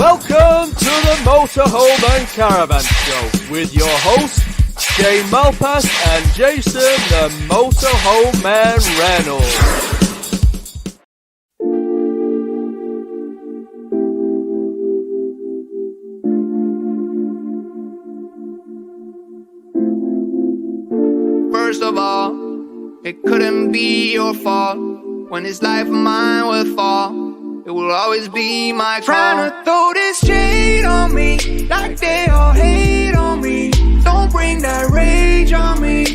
Welcome to the Motorhome and Caravan Show with your hosts, Shane Malpass and Jason the Motorhome Man Reynolds. First of all, it couldn't be your fault. When this life of mine will fall, it will always be my call. Trying to throw this shade on me, like they all hate on me. Don't bring that rage on me.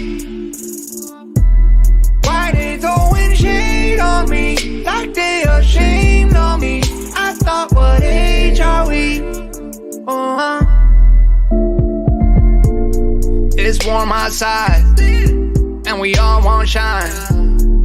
Why they throwing shade on me, like they ashamed of me. I thought, what age are we? It's warm outside, and we all want shine.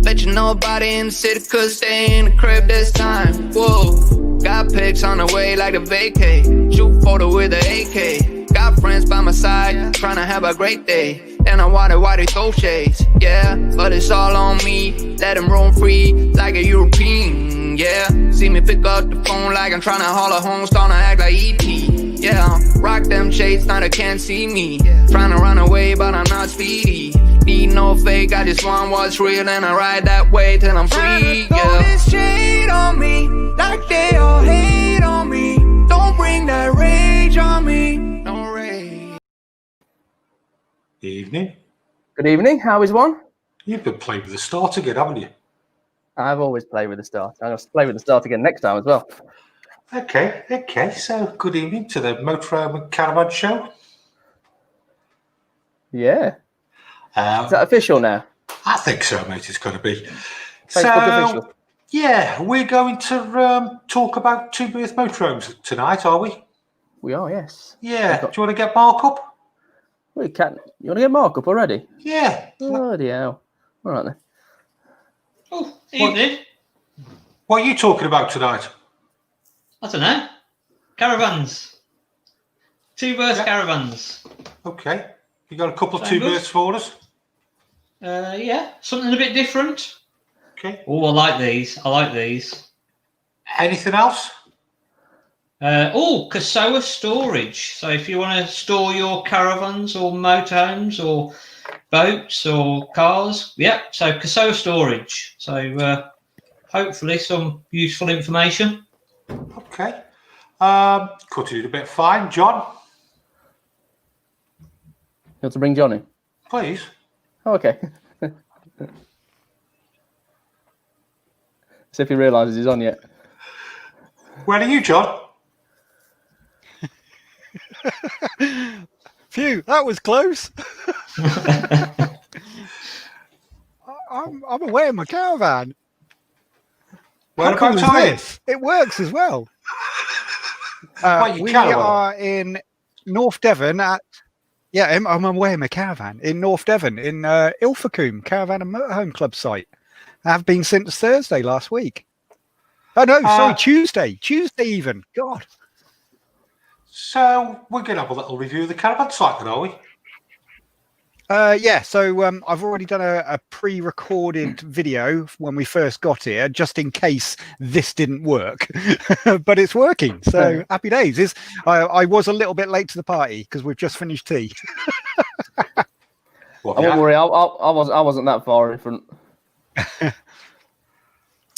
Let you know about it in the city, cause they in the crib this time. Whoa, got pics on the way like a vacay. Shoot photo with an AK. Got friends by my side, trying to have a great day. And I wonder why they throw shades, yeah. But it's all on me, let them roam free like a European, yeah. See me pick up the phone like I'm trying to haul a home, starting to act like E.T., yeah. Rock them shades, now they can't see me. Trying to run away, but I'm not speedy. Need no fake, I just want what's real, and I ride that way till I'm free, yeah. Throw this shade on me, like they all hate on me. Don't bring that rage on me, no rage. Evening. Good evening, how is one? You've been playing with the start again, haven't you? I've always played with the start. I'm going to play with the start again next time as well. Okay. So, good evening to the Motorhome and Caravan Show. Yeah. Is that official now? I think so, mate. It's going to be. Facebook official. Yeah, we're going to talk about two Berth Motorhomes tonight, are we? We are, yes. Yeah. Do you want to get Mark up? We can. You want to get Mark up already? Yeah. Bloody hell. All right then. Oh, evening. What are you talking about tonight? I don't know. Caravans. Two Berth caravans. Okay. You got a couple of Sound two good? Berths for us? Yeah, something a bit different. Okay. Oh, I like these. Anything else? Casoa storage. So if you want to store your caravans or motorhomes or boats or cars, so Casoa storage. So hopefully some useful information. Okay. Cut it a bit fine. John? You want to bring Johnny? Please. Oh, okay. See if he realises he's on yet. Where are you, John? Phew, that was close. I'm away in my caravan. How cool is this? It works as well. We are in North Devon I'm away in my caravan in North Devon in Ilfracombe Caravan and Motorhome Club site. I have been since Thursday last week. Oh no, sorry, Tuesday even. God. So we're going to have a little review of the caravan site then, are we? So I've already done a pre-recorded video when we first got here, just in case this didn't work, but it's working. So happy days. I was a little bit late to the party because we've just finished tea. I won't worry. I wasn't that far in front.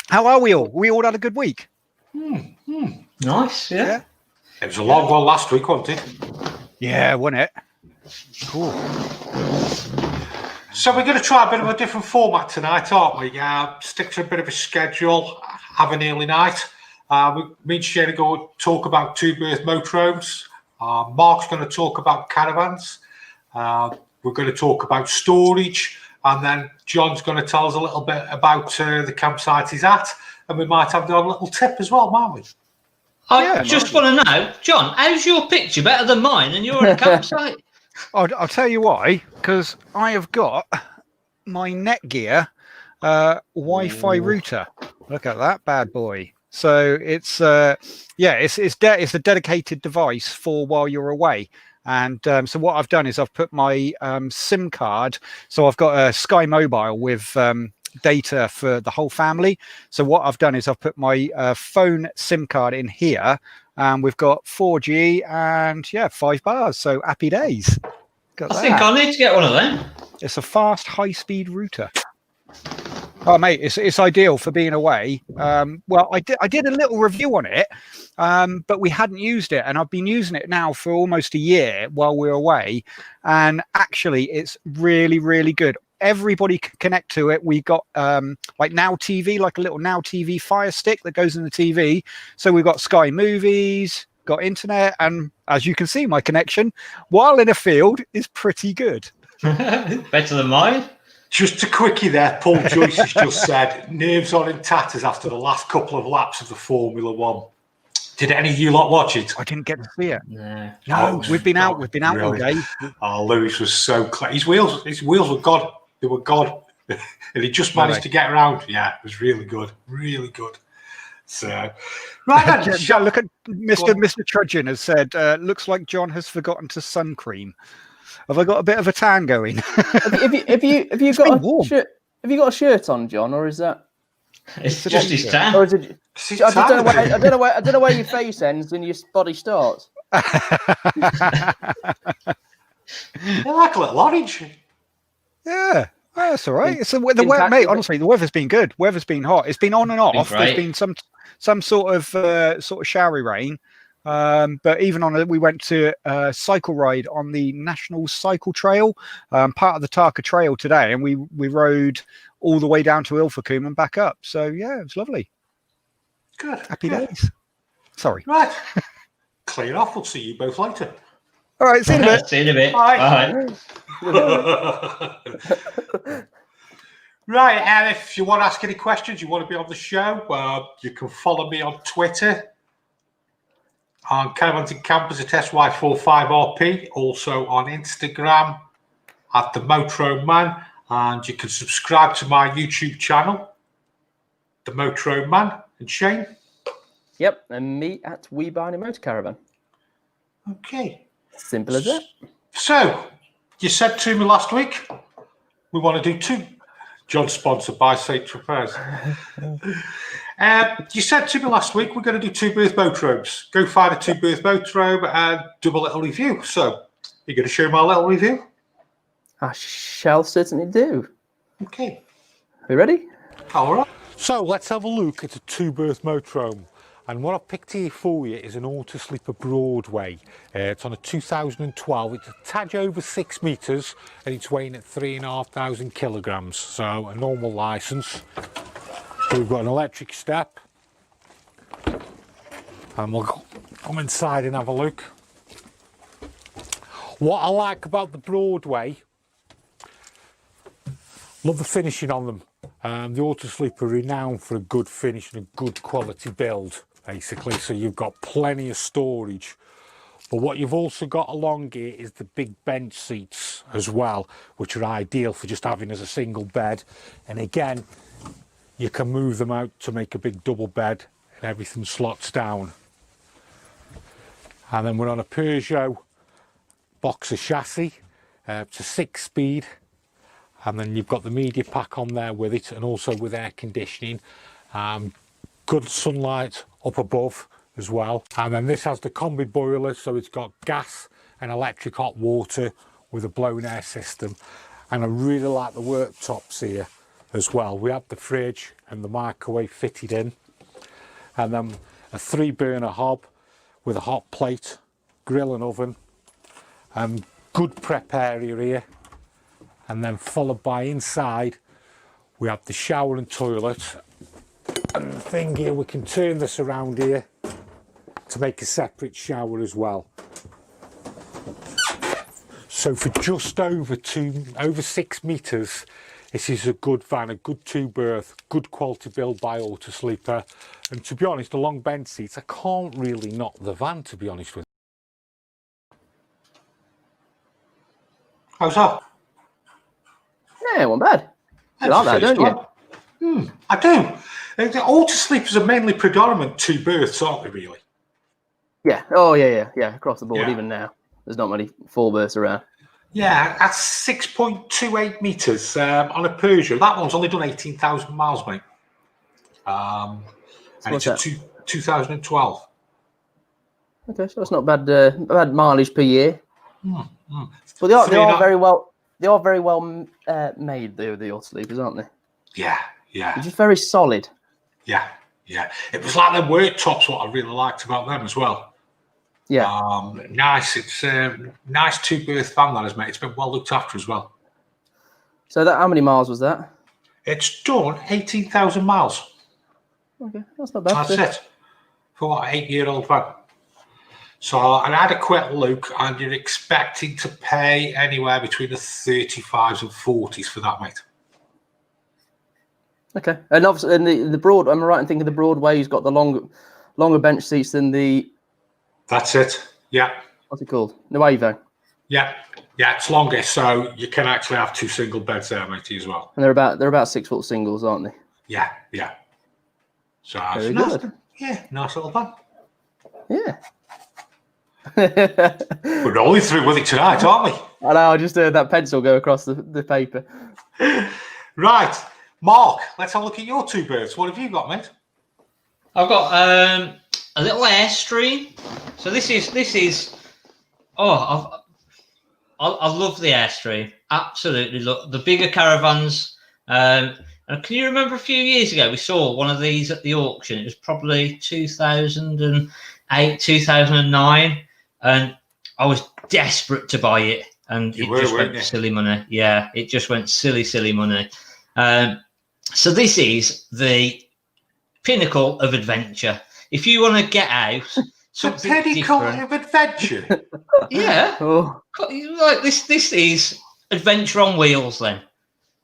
How are we all? We all had a good week. Nice, yeah. It was a long one last week, wasn't it? Yeah, wasn't it? Cool. So we're going to try a bit of a different format tonight, aren't we? Stick to a bit of a schedule, have an early night. Me and Shane are going to talk about two Berth motorhomes. Mark's going to talk about caravans. We're going to talk about storage. And then John's going to tell us a little bit about the campsite he's at. And we might have the odd little tip as well, might we? I just want to know, John, how's your picture better than mine and you're at a campsite? I'll tell you why, because I have got my Netgear Wi-Fi router. Look at that bad boy. So it's a dedicated device for while you're away. And so what I've done is I've put my SIM card. So I've got a Sky Mobile with data for the whole family. So what I've done is I've put my phone SIM card in here, and we've got 4G and 5 bars. So happy days. I think I need to get one of them. It's a fast, high-speed router. Oh, mate, it's ideal for being away. Well, I did a little review on it, but we hadn't used it, and I've been using it now for almost a year while we're away, and actually, it's really, really good. Everybody can connect to it. We got like Now TV, like a little Now TV Fire Stick that goes in the TV. So we've got Sky Movies, got internet, and as you can see, my connection, while in a field, is pretty good. Better than mine. Just a quickie there, Paul Joyce has just said, nerves are in tatters after the last couple of laps of the Formula One. Did any of you lot watch it? I didn't get to see it. No. We've been out all day. Oh, Lewis was so clever. His wheels were God. They were God. And he just managed to get around. Yeah, it was really good. Really good. So, right then. Look at Mr. Trudgeon has said, looks like John has forgotten to sun cream. Have I got a bit of a tan going? Have you got a shirt on, John, or is that? It's just his tan. Or is it? I don't know where your face ends and your body starts. They're like a little orange. Yeah, that's all right. It's the weather, mate. Honestly, the weather's been good. Weather's been hot. It's been on and off. There's been some sort of showery rain. But even we went to a cycle ride on the National Cycle Trail, part of the Tarka Trail today, and we rode all the way down to Ilfracombe and back up. So yeah, it was lovely. Good. Happy days. Sorry. Right. Clear off. We'll see you both later. All right. See you in a bit. See you in a bit. Bye. Right. And if you want to ask any questions, you want to be on the show, you can follow me on Twitter. On Caravans and Campers at SY45RP, also on Instagram at the Motorhome Man, and you can subscribe to my YouTube channel, the Motorhome Man. And Shane? Yep, and me at We Buy a Motor Caravan. Okay. Simple as that. So, you said to me last week, we want to do two. John sponsored by St. Tropez. You said to me last week, we're going to do two Berth Motorhomes. Go find a two Berth Motorhome and do a little review. So, you're going to show my little review? I shall certainly do. Okay. Are you ready? All right. So, let's have a look at a two Berth Motorhome. And what I've picked here for you is an Auto Sleeper Broadway. It's on a 2012. It's a tad over 6 metres and it's weighing at 3,500 kilograms. So a normal licence. We've got an electric step. And we'll come inside and have a look. What I like about the Broadway, love the finishing on them. The Auto Sleeper renowned for a good finish and a good quality build, basically, so you've got plenty of storage. But what you've also got along here is the big bench seats as well, which are ideal for just having as a single bed. And again, you can move them out to make a big double bed and everything slots down. And then we're on a Peugeot Boxer chassis. It's a 6-speed. And then you've got the media pack on there with it, and also with air conditioning. Good sunlight up above as well. And then this has the combi boiler, so it's got gas and electric hot water with a blown air system. And I really like the worktops here as well. We have the fridge and the microwave fitted in. And then a 3-burner hob with a hot plate, grill and oven. Good prep area here. And then followed by inside, we have the shower and toilet. And the thing here, we can turn this around here to make a separate shower as well. So for just over 6 metres, this is a good van, a good 2-berth, good quality build by Auto Sleeper. And to be honest, the long bench seats, I can't really knock the van, to be honest with you. How's that? Yeah, one bad. You like that, don't you? I do. The Auto Sleepers are mainly predominant 2 berths, aren't they, really? Yeah. Oh, yeah. Across the board, Yeah. even now. There's not many 4 berths around. Yeah, that's 6.28 metres on a Peugeot. That one's only done 18,000 miles, mate. And What's it's a 2012. Okay, so it's not bad. Bad mileage per year. Mm. But they are very well. They are very well made. The auto sleepers, aren't they? Yeah. They're just very solid. Yeah. It was like the worktops. What I really liked about them as well. Yeah. Nice. It's nice 2-berth van that is, mate. It's been well looked after as well. So how many miles was that? It's done 18,000 miles. Okay, that's not bad. That's it. For what, 8-year-old van. So, and I had a quick look, and you're expecting to pay anywhere between the 35s and 40s for that, mate. Okay, and obviously, and the broad. Am I right in thinking the Broadway's got the longer bench seats than the? That's it. Yeah. What's it called? The Wavo. Yeah, it's longer, so you can actually have 2 single beds there, matey, as well. And they're about 6-foot singles, aren't they? Yeah. So Very nice, good. Yeah, nice little van. Yeah. We're only through with it tonight, aren't we? I know. I just heard that pencil go across the paper. Right, Mark. Let's have a look at your 2 berths. What have you got, mate? I've got a little Airstream. So this is. Oh, I love the Airstream. Absolutely, look the bigger caravans. And can you remember a few years ago we saw one of these at the auction? It was probably 2008, 2009, and I was desperate to buy it, and it just went silly money. Yeah, it just went silly money. So this is the pinnacle of adventure. If you want to get out, something the pinnacle different. of adventure. Yeah. Oh. Like this is adventure on wheels. Then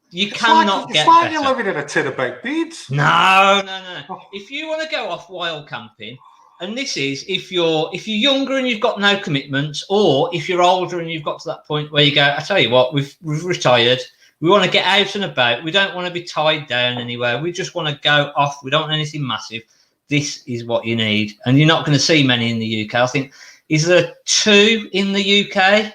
you cannot get. It's like better. you're living in a tin of baked beans. No. If you want to go off wild camping, and this is if you're younger and you've got no commitments, or if you're older and you've got to that point where you go, I tell you what, we've retired. We want to get out and about. We don't want to be tied down anywhere. We just want to go off. We don't want anything massive. This is what you need, and you're not going to see many in the UK. I think is there 2 in the UK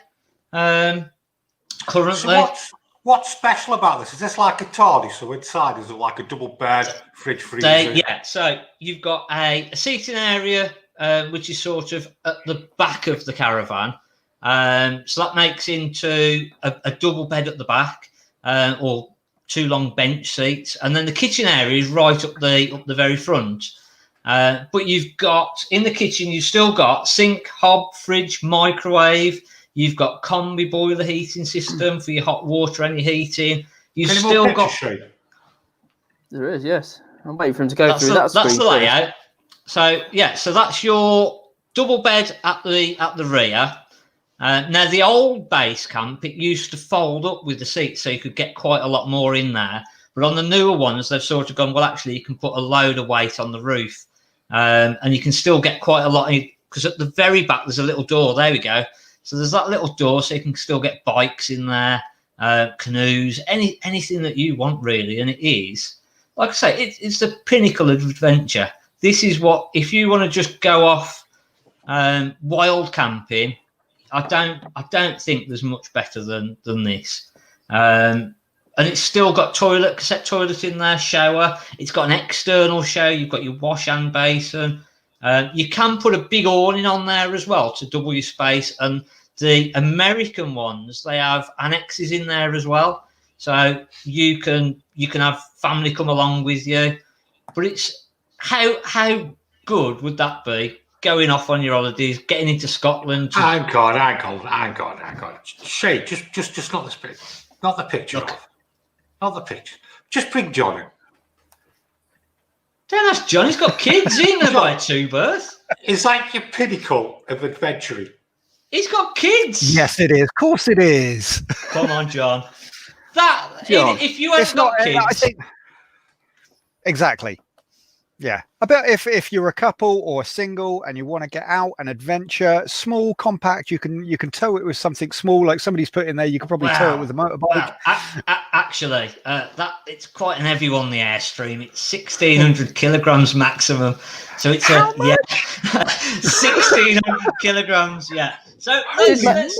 currently. So what's special about this? Is this like a TARDIS? So inside is it like a double bed, fridge, freezer? Yeah. So you've got a seating area which is sort of at the back of the caravan. So that makes into a double bed at the back, or 2 long bench seats, and then the kitchen area is right up the very front. But you've got in the kitchen, you've still got sink, hob, fridge, microwave. You've got combi boiler heating system for your hot water and your heating. You've still got. There is, yes. I'm waiting for him to go through that. That's the layout. So yeah, so that's your double bed at the rear. Now the old Basecamp, it used to fold up with the seats, so you could get quite a lot more in there. But on the newer ones, they've sort of gone, well, actually, you can put a load of weight on the roof, and you can still get quite a lot in, because at the very back there's a little door. There we go. So there's that little door, so you can still get bikes in there, canoes, anything that you want really. And it is, like I say, it's the pinnacle of adventure. This is what, if you want to just go off wild camping, I don't think there's much better than this. And it's still got cassette toilet in there, shower. It's got an external shower. You've got your wash and basin. You can put a big awning on there as well to double your space. And the American ones, they have annexes in there as well, so you can have family come along with you. But it's how good would that be? Going off on your holidays, getting into Scotland. Hang on. Shay, just not this picture. Not the picture. Look. Not the picture. Just bring John in. Don't ask John. He's got kids. He ain't gonna buy a 2-berth. It's like your pinnacle of adventuring. He's got kids. Yes, it is. Of course, it is. Come on, John. John. If you ain't got kids, I think exactly. Yeah, I bet if you're a couple or a single and you want to get out and adventure, small, compact, you can tow it with something small, like somebody's put in there. You could probably tow it with a motorbike. Actually, it's quite an heavy one. The Airstream, it's 1,600 kilograms maximum. So it's 1,600 kilograms. Yeah. So let's just,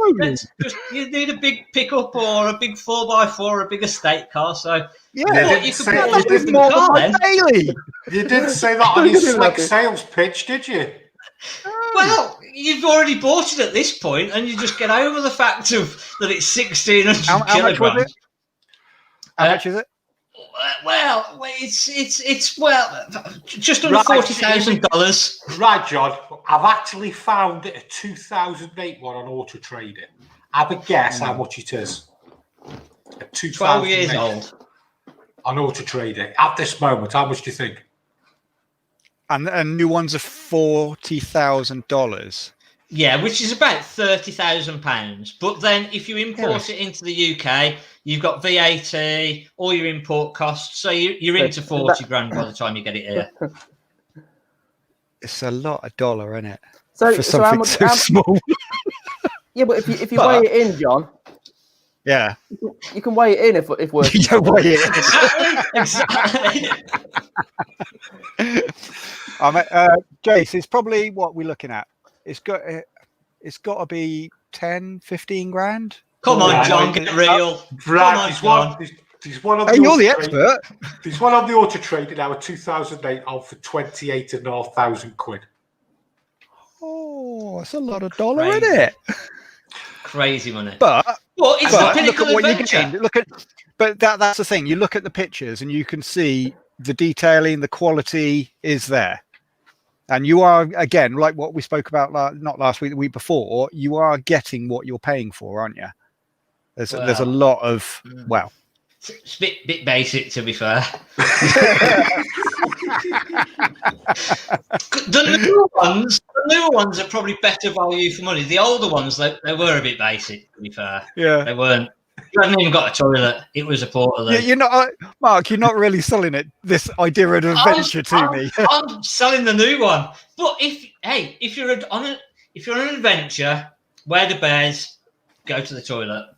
you need a big pickup or a big 4x4 or a big estate car. So yeah, you didn't say that on his slick sales pitch, did you? Well, you've already bought it at this point, and you just get over the fact that it's 1,600 How much kilograms. was it? How much is it? Well, it's just under $40,000. Right, John. I've actually found a 2008 one on Auto Trading. Have a guess how much it is. 12 years old. On Auto Trading at this moment, how much do you think? And new ones are $40,000. Yeah, which is about £30,000. But then if you import it into the UK, you've got VAT, all your import costs. So you're into 40 grand by the time you get it here. It's a lot of dollar, isn't it? So, For so how something much? so small. Yeah, but if you weigh it in, John, Yeah. you can weigh it in if we're. You don't weigh it. Exactly. Jace, it's probably what we're looking at. It's got to be 10, 15 grand. Come on, John, get real. Right, there's one on the You're the Auto Trade- expert. There's one on the Auto Trading now, 2008 on for 28,500 quid. Oh, that's a lot of dollar, Crazy. isn't it? Crazy money. But It's the look at pinnacle what you're adventure. getting. But that's the thing. You look at the pictures and you can see the detailing, the quality is there. And you are, again, like what we spoke about, not last week, the week before, you are getting what you're paying for, aren't you? There's a lot of, well. It's a bit basic, to be fair. The newer ones are probably better value for money. The older ones, they were a bit basic, to be fair. Yeah. They weren't. You hadn't even got a toilet. It was a portal. Yeah, you're not, Mark, you're not really selling it, this idea of an adventure to me. I'm selling the new one. But if you're on an adventure, wear the bears, go to the toilet.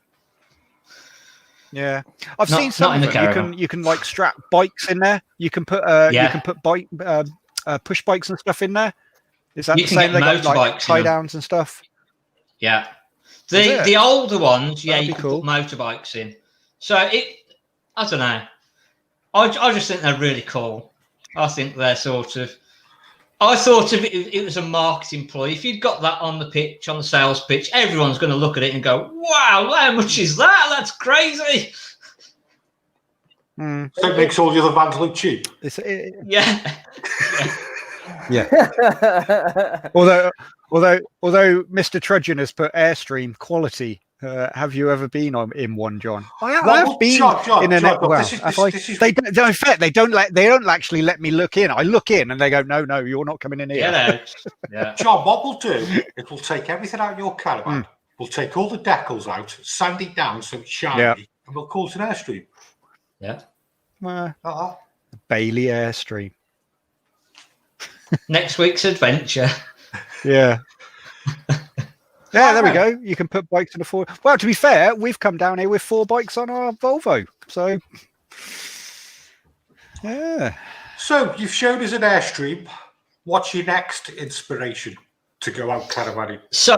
Yeah, I've seen some in of the them. caravan. You can like strap bikes in there. You can put bike push bikes and stuff in there. Is that You the can same? get They got like motorbikes in tie them. downs and stuff. Yeah. Is it? The older ones, yeah, That'd you be can cool. put motorbikes in. So I don't know. I just think they're really cool. I think they're I thought of it was a marketing ploy. If you'd got that on the pitch, on the sales pitch, everyone's going to look at it and go, wow, how much is that? That's crazy. So it makes all the other vans look cheap. Yeah. Yeah. Although Mr. Trudgeon has put Airstream quality. Have you ever been in one, John? I have been in an. They don't. In fact, they don't actually let me look in. I look in and they go, no, you're not coming in here. Get out. Yeah. John, what we'll do, it will take everything out of your caravan. We'll take all the decals out, sand it down so it's shiny, and we'll call it an Airstream. Yeah. Bailey Airstream. Next week's adventure. Yeah. Yeah, there we go. You can put bikes in a four. Well, to be fair, we've come down here with 4 bikes on our Volvo. So, yeah. So you've shown us an Airstream. What's your next inspiration to go out caravanning? So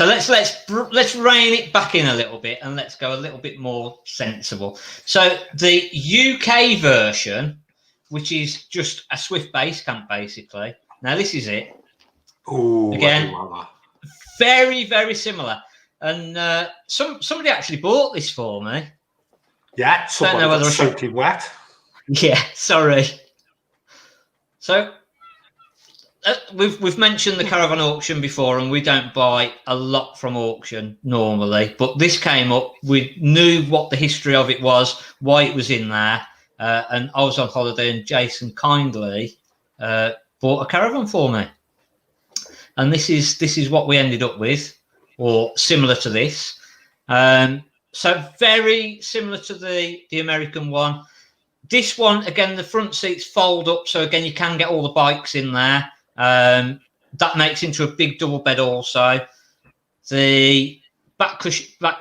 let's rein it back in a little bit and let's go a little bit more sensible. So the UK version, which is just a Swift Basecamp, basically. Now this is it. Oh, again, very, very similar. And somebody actually bought this for me. Yeah, somebody got soaking wet. Yeah, sorry. So we've mentioned the caravan auction before, and we don't buy a lot from auction normally. But this came up. We knew what the history of it was, why it was in there, and I was on holiday, and Jason kindly bought a caravan for me. And this is what we ended up with, or similar to this. So very similar to the American one. This one, again, the front seats fold up. So again, you can get all the bikes in there. That makes into a big double bed also. The back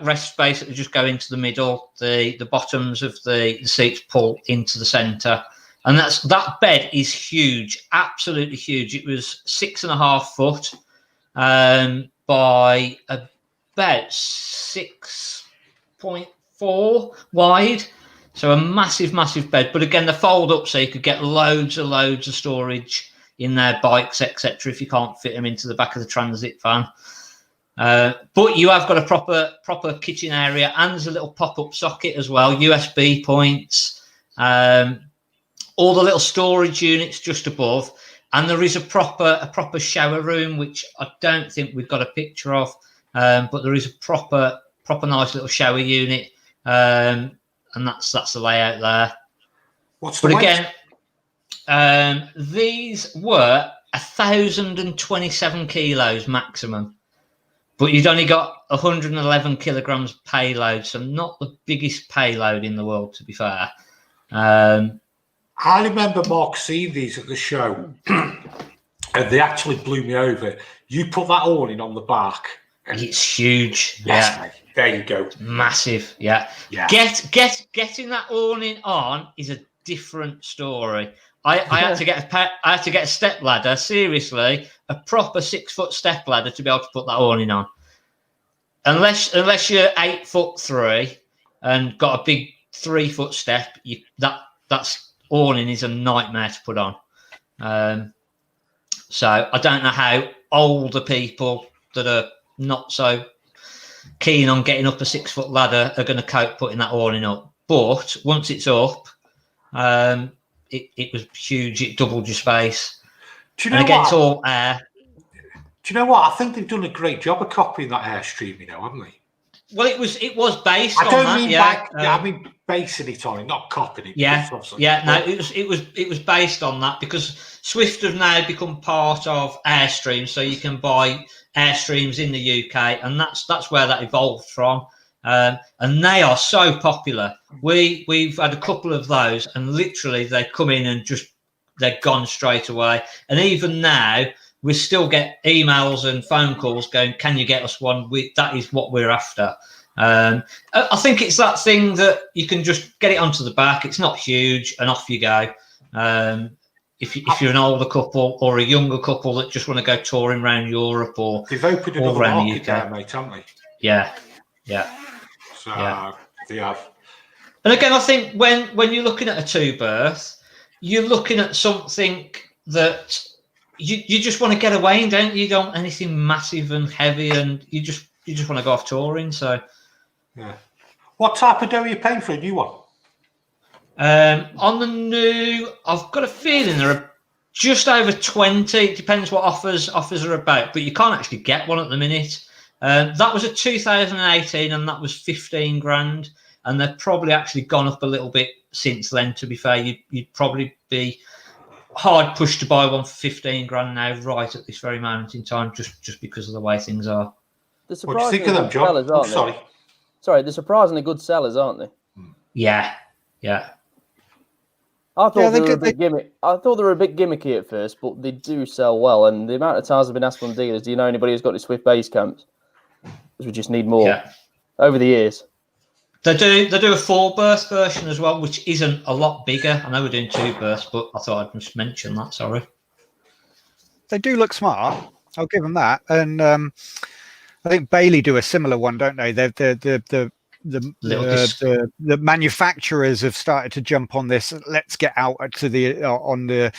rest space that will just go into the middle. The bottoms of the seats pull into the centre. And that bed is huge, absolutely huge. It was 6.5 foot by about 6.4 wide. So a massive, massive bed. But again, the fold up so you could get loads of storage in their bikes, etc. If you can't fit them into the back of the transit van. But you have got a proper kitchen area, and there's a little pop-up socket as well, USB points, all the little storage units just above, and there is a proper shower room, which I don't think we've got a picture of, but there is a proper nice little shower unit, and that's the layout there. What's the weight? Again, these were 1,027 kilos maximum. But you'd only got 111 kilograms payload, so not the biggest payload in the world, to be fair. I remember Mark seeing these at the show, and they actually blew me over. You put that awning on the back. And it's huge. Yes, Yeah. mate. There you go. Massive. Yeah. Yeah. Getting that awning on is a different story. I had to get a step ladder. Seriously, a proper 6-foot step ladder to be able to put that awning on. Unless you're 8'3" and got a big 3-foot step, that's awning is a nightmare to put on. So I don't know how older people that are not so keen on getting up a 6-foot ladder are going to cope putting that awning up. But once it's up, it was huge. It doubled your space. Do you know and again, what? it's all air. Do you know what? I think they've done a great job of copying that Airstream, haven't they? Well, it was based I don't on mean that. I mean basing it on it, not copying it. Yeah. No, it was based on that, because Swift have now become part of Airstream, so you can buy Airstreams in the UK, and that's where that evolved from. And they are so popular. We've had a couple of those, and literally they come in and they're gone straight away. And even now, we still get emails and phone calls going, "Can you get us one?" That is what we're after. I think it's that thing that you can just get it onto the back. It's not huge, and off you go. If you're an older couple or a younger couple that just want to go touring around Europe or they've opened another market there, mate, haven't they? Yeah. So they have. And again, I think when you're looking at a 2-berth, you're looking at something that you just want to get away in, don't you? You don't want anything massive and heavy, and you just want to go off touring. So, yeah. What type of dough are you paying for a new one? On the new, I've got a feeling there are just over 20. It depends what offers are about, but you can't actually get one at the minute. That was a 2018, and that was 15 grand. And they've probably actually gone up a little bit since then. To be fair, you'd probably be hard pushed to buy one for 15 grand now, right at this very moment in time, just because of the way things are. What do you think of them, John? Sorry, they're surprisingly good sellers, aren't they? Yeah. I thought they were a bit gimmick. I thought they were a bit gimmicky at first, but they do sell well. And the amount of times I've been asked from dealers, "Do you know anybody who's got any Swift Basecamps?" Because we just need more. Over the years. They do a 4-berth version as well, which isn't a lot bigger. I know we're doing 2 berths, but I thought I'd just mention that. Sorry. They do look smart. I'll give them that. And I think Bailey do a similar one, don't they? The manufacturers have started to jump on this. Let's get out to the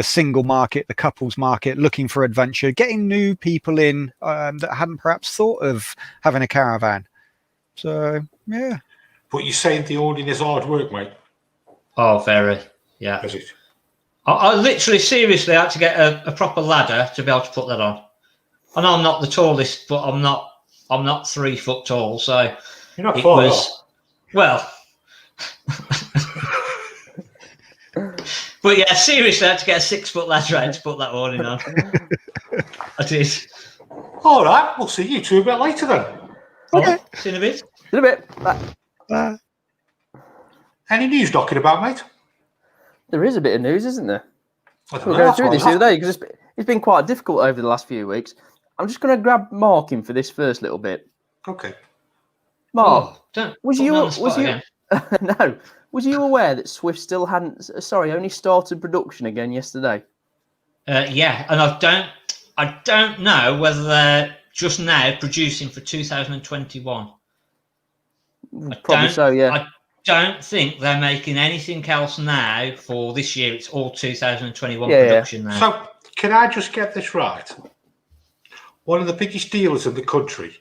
single market, the couples market, looking for adventure, getting new people in that hadn't perhaps thought of having a caravan. So yeah. But you're saying the awning is hard work, mate? Oh, very. Yeah. Is it? I literally, seriously, had to get a proper ladder to be able to put that on. I know I'm not the tallest, but I'm not 3 foot tall, so you're not far off. Well. But yeah, seriously, I had to get a 6-foot ladder out to put that awning on. I did. All right, we'll see you two a bit later then. Okay. See you in a bit. In a bit. Bye. Any news knocking about, mate? There is a bit of news, isn't there? I don't We're know. going through this the other day because it's been quite difficult over the last few weeks. I'm just going to grab Mark in for this first little bit. Okay. Mark, was you no? Was you aware that Swift still only started production again yesterday? Yeah, and I don't know whether they're just now producing for 2021. Probably so, yeah. don't think they're making anything else now for this year. It's all 2021 Yeah, production now. So, can I just get this right? One of the biggest dealers in the country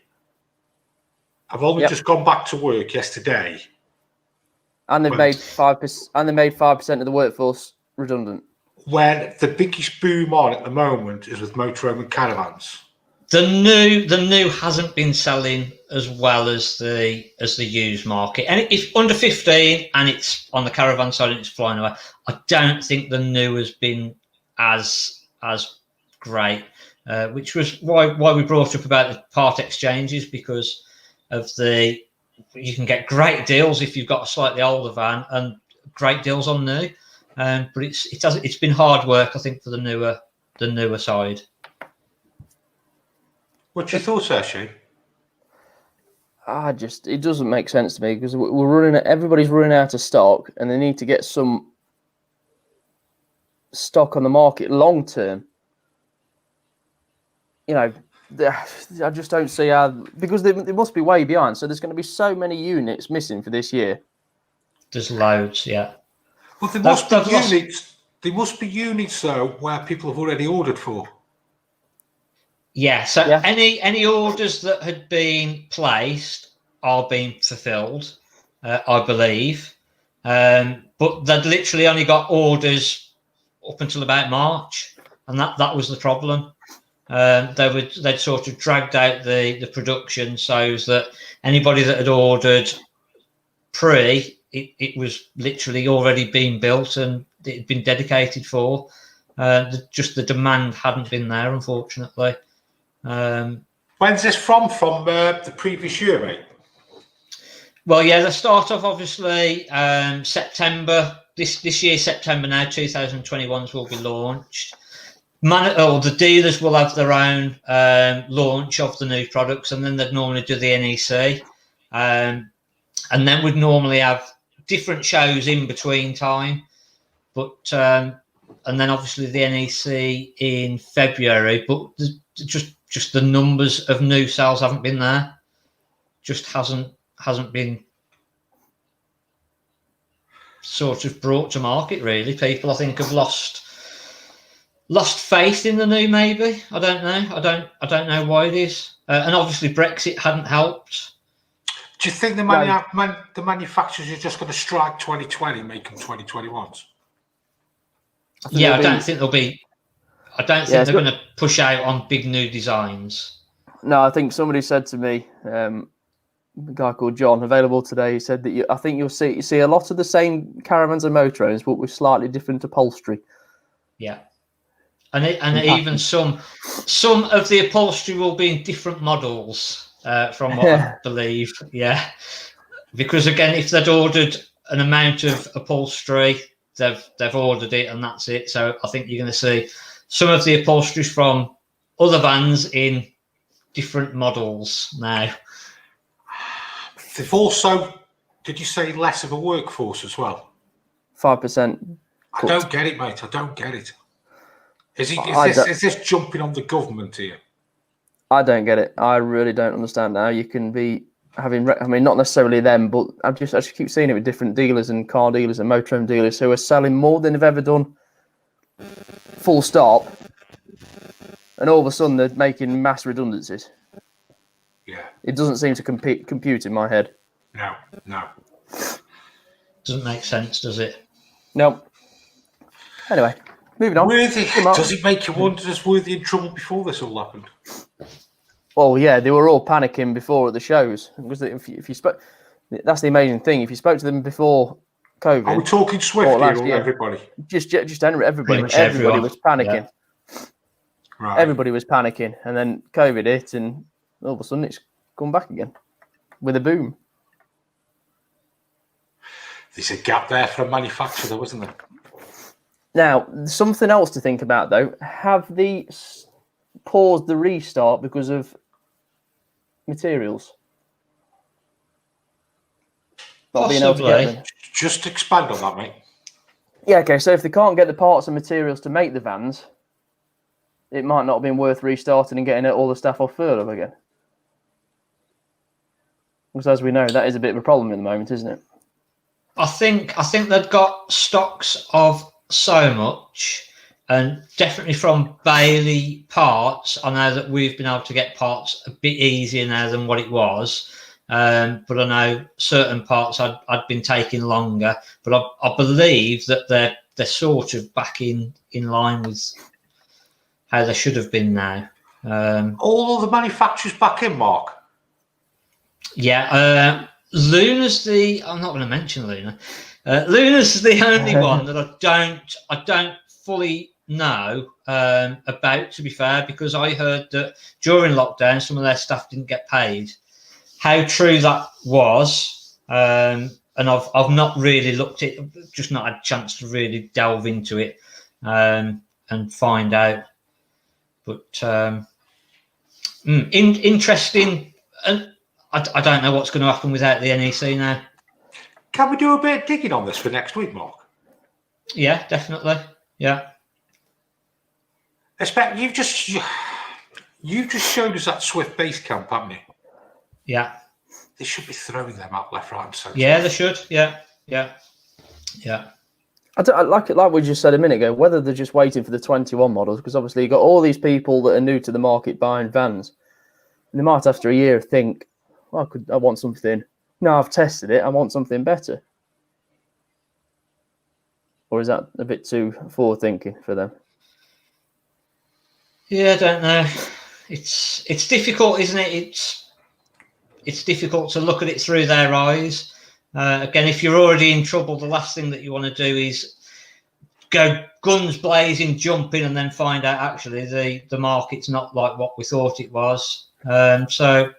have only just gone back to work yesterday. And they've made 5%. And they made 5% of the workforce redundant. When the biggest boom on at the moment is with Motorhome and Caravans. The new hasn't been selling as well as the used market, and if under 15 and it's on the caravan side and it's flying away, I don't think the new has been as great, which was why we brought up about the part exchanges, because of you can get great deals if you've got a slightly older van and great deals on new, but it's been hard work, I think, for the newer side. What's your thoughts there, Shane? It doesn't make sense to me, because everybody's running out of stock, and they need to get some stock on the market long term. You know, I just don't see how, because they must be way behind. So there's going to be so many units missing for this year. There's loads, yeah. Well, there must be units. There must be units though where people have already ordered for. Yeah, so any orders that had been placed are being fulfilled, I believe. But they'd literally only got orders up until about March, and that was the problem. They'd sort of dragged out the production so that anybody that had ordered it was literally already being built and it had been dedicated for. Just the demand hadn't been there, unfortunately. When's this from? From the previous year, mate? Well, yeah, they start off obviously September. This year, September now, 2021s will be launched. The dealers will have their own launch of the new products, and then they'd normally do the NEC. And then we'd normally have different shows in between time. But and then obviously the NEC in February, but just the numbers of new sales haven't been there. Just hasn't been sort of brought to market, really. People, I think, have lost faith in the new, maybe. I don't know. I don't know why it is. And obviously Brexit hadn't helped. Do you think the manufacturers are just going to strike 2020, make them 2021s? I don't think they'll be. I don't think they're going to push out on big new designs. No, I think somebody said to me, a guy called John, available today, he said that I think you'll see a lot of the same caravans and motorhomes, but with slightly different upholstery. Yeah, and even some of the upholstery will be in different models, from what I believe. Yeah, because again, if they'd ordered an amount of upholstery, they've ordered it and that's it. So I think you're going to see some of the upholstery from other vans in different models now. They've also, did you say less of a workforce as well? 5%. I don't get it, mate. I don't get it. Is this jumping on the government here? I don't get it. I really don't understand how you can be having, not necessarily them, but I just keep seeing it with different dealers and car dealers and motorhome dealers who are selling more than they've ever done, full stop, and all of a sudden they're making mass redundancies. Yeah. It doesn't seem to compute in my head. No. Doesn't make sense, does it? Nope. Anyway, moving on. Does it make you wonder, is Worthy in trouble before this all happened? Well, yeah, they were all panicking before at the shows. Because if you spoke, that's the amazing thing. If you spoke to them before COVID, are we talking Swift here or everybody? Just everybody. Everybody was panicking. Yeah. Right. Everybody was panicking, and then COVID hit, and all of a sudden it's come back again with a boom. There's a gap there for a manufacturer, wasn't there? Now, something else to think about, though. Have they paused the restart because of materials? Not being able to get them? Just expand on that, mate. Yeah, okay. So if they can't get the parts and materials to make the vans, it might not have been worth restarting and getting all the staff off furlough again. Because as we know, that is a bit of a problem at the moment, isn't it? I think they've got stocks of so much, and definitely from Bailey parts. I know that we've been able to get parts a bit easier now than what it was. But I know certain parts I'd been taking longer. But I believe that they're sort of back in line with how they should have been now. All of the manufacturers back in, Mark? Yeah. Luna's I'm not going to mention Luna. Luna's the only one that I don't fully know about, to be fair, because I heard that during lockdown some of their staff didn't get paid. How true that was, and I've not really looked at it, just not had a chance to really delve into it and find out. But interesting, and I don't know what's going to happen without the NEC now. Can we do a bit of digging on this for next week, Mark? Yeah, definitely. Yeah. You've just showed us that Swift Basecamp, haven't you? Yeah. They should be throwing them out left, right, and centre. Yeah, they should. Yeah. I like it, like we just said a minute ago, whether they're just waiting for the 21 models, because obviously you've got all these people that are new to the market buying vans, and they might after a year think, well, I want something. No, I've tested it. I want something better. Or is that a bit too forward thinking for them? Yeah, I don't know. It's difficult, isn't it? It's difficult to look at it through their eyes. Again, if you're already in trouble, the last thing that you want to do is go guns blazing, jump in, and then find out actually the market's not like what we thought it was. So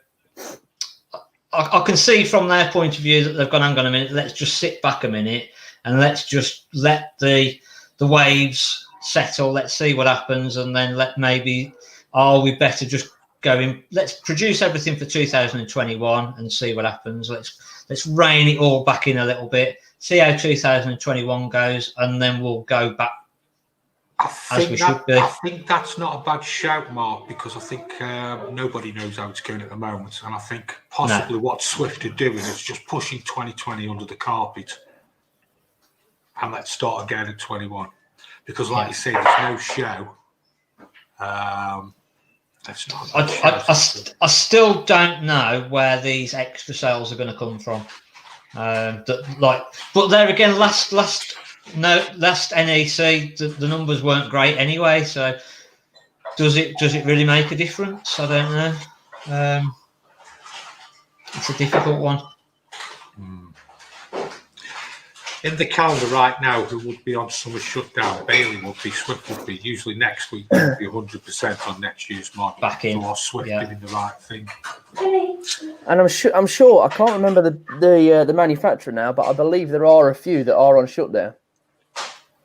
I can see from their point of view that they've gone, hang on a minute, let's just sit back a minute and let's just let the waves settle. Let's see what happens, and then we better just go in. Let's produce everything for 2021 and see what happens. Let's rein it all back in a little bit, see how 2021 goes, and then we'll go back as we should be. I think that's not a bad shout, Mark, because I think nobody knows how it's going at the moment, and I think possibly what Swift are doing is just pushing 2020 under the carpet, and let's start again at 21. Because, like you say, there's no show. That's not. I still don't know where these extra sales are going to come from. But there again, last NEC, the numbers weren't great anyway. So does it really make a difference? I don't know. It's a difficult one. In the calendar right now, who would be on summer shutdown? Bailey would be, Swift would be. Usually next week would be 100% on next year's market. Back in. Or Swift doing the right thing. And I'm sure I can't remember the manufacturer now, but I believe there are a few that are on shutdown.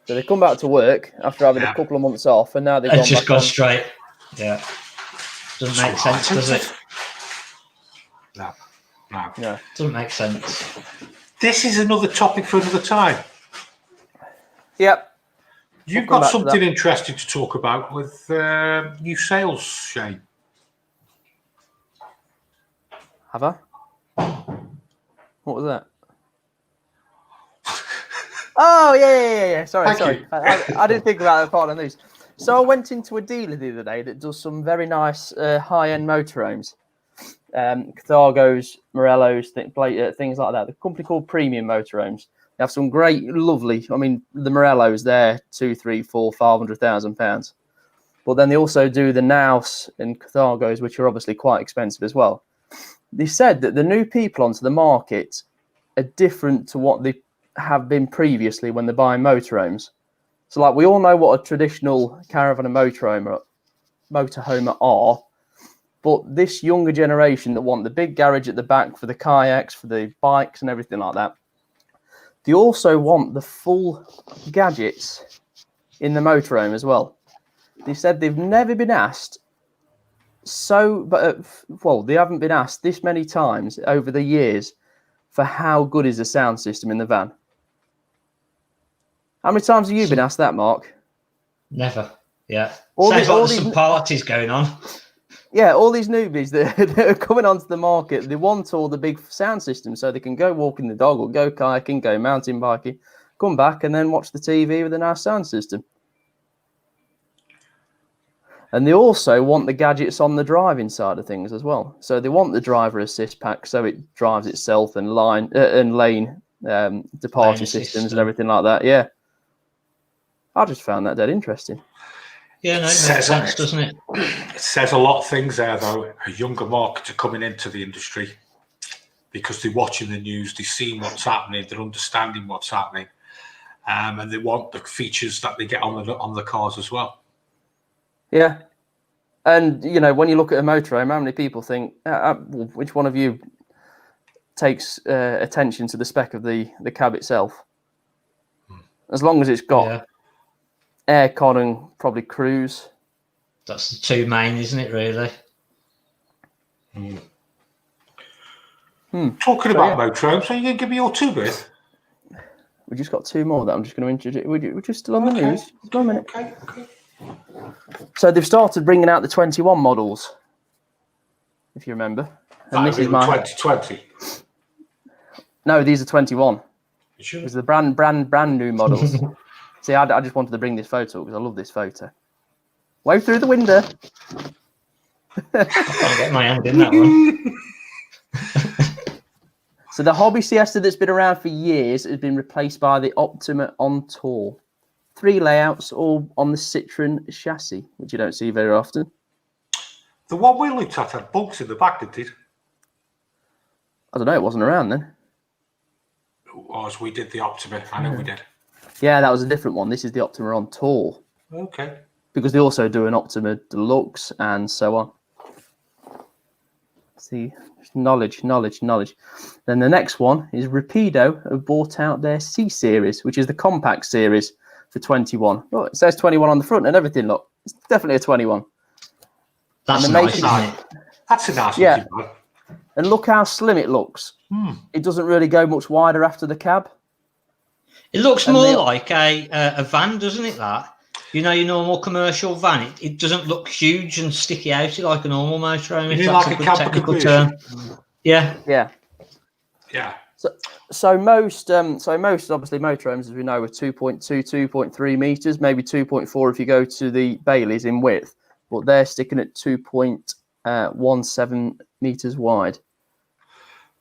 So they come back to work after having a couple of months off, and now they've gone straight. Yeah, doesn't make sense, does it? No. Doesn't make sense. This is another topic for another time. Yep. You've got something interesting to talk about with new sales, Shane. Have I? What was that? Oh, yeah. Sorry. I didn't think about that part of the news. So I went into a dealer the other day that does some very nice high-end motorhomes. Cathargos, Morellos, things like that. The company called Premium Motorhomes. They have some great, lovely. I mean, the Morellos, they're £200,000, £300,000, £500,000. But then they also do the Naus and Cathargos, which are obviously quite expensive as well. They said that the new people onto the market are different to what they have been previously when they're buying motorhomes. So, like, we all know what a traditional caravan and motorhome are. But this younger generation that want the big garage at the back for the kayaks, for the bikes and everything like that, they also want the full gadgets in the motorhome as well. They said they've never been asked they haven't been asked this many times over the years for how good is the sound system in the van. How many times have you been asked that, Mark? Never. Yeah. Sounds like there's some parties going on. Yeah, all these newbies that are coming onto the market, they want all the big sound systems so they can go walking the dog or go kayaking, go mountain biking, come back and then watch the TV with a nice sound system. And they also want the gadgets on the driving side of things as well. So they want the driver assist pack so it drives itself and lane departure systems and everything like that. Yeah. I just found that dead interesting. Yeah, no, it makes sense, doesn't it? It says a lot of things there, though. A younger market are coming into the industry because they're watching the news, they're seeing what's happening, they're understanding what's happening, and they want the features that they get on the cars as well. Yeah. And, you know, when you look at a motorhome, how many people think, which one of you takes attention to the spec of the cab itself? As long as it's got aircon and probably cruise. That's the two main, isn't it, really? Talking about motorhomes, are you going to give me your two-berth? We just got two more that I'm just going to introduce. We're just still on the news. Just 1 minute. Okay. So they've started bringing out the 21 models, if you remember. And this is my 2020. No, these are 21. You sure? These are the brand new models. See, I just wanted to bring this photo because I love this photo. Wave through the window. I can't get my hand in that one. So the Hobby Siesta that's been around for years has been replaced by the Optima on Tour. 3 layouts, all on the Citroen chassis, which you don't see very often. The one we looked at had bunks in the back, did it? I don't know, it wasn't around then. Or as we did the Optima, I know we did. Yeah, that was a different one. This is the Optima on Tour. Okay. Because they also do an Optima Deluxe and so on. See, knowledge. Then the next one is Rapido have bought out their C Series, which is the compact series for 21. Oh, it says 21 on the front and everything, look. It's definitely a 21. That's nice, isn't it? That's a nice one. And look how slim it looks. It doesn't really go much wider after the cab. It looks more like a van, doesn't it, that? You know, your normal commercial van, it doesn't look huge and sticky out like a normal motorhome. You mean like a good camper technical term. Yeah. So most obviously motorhomes, as we know, are 2.2, 2.3 meters, maybe 2.4 if you go to the Baileys in width, but they're sticking at 2.17 meters wide.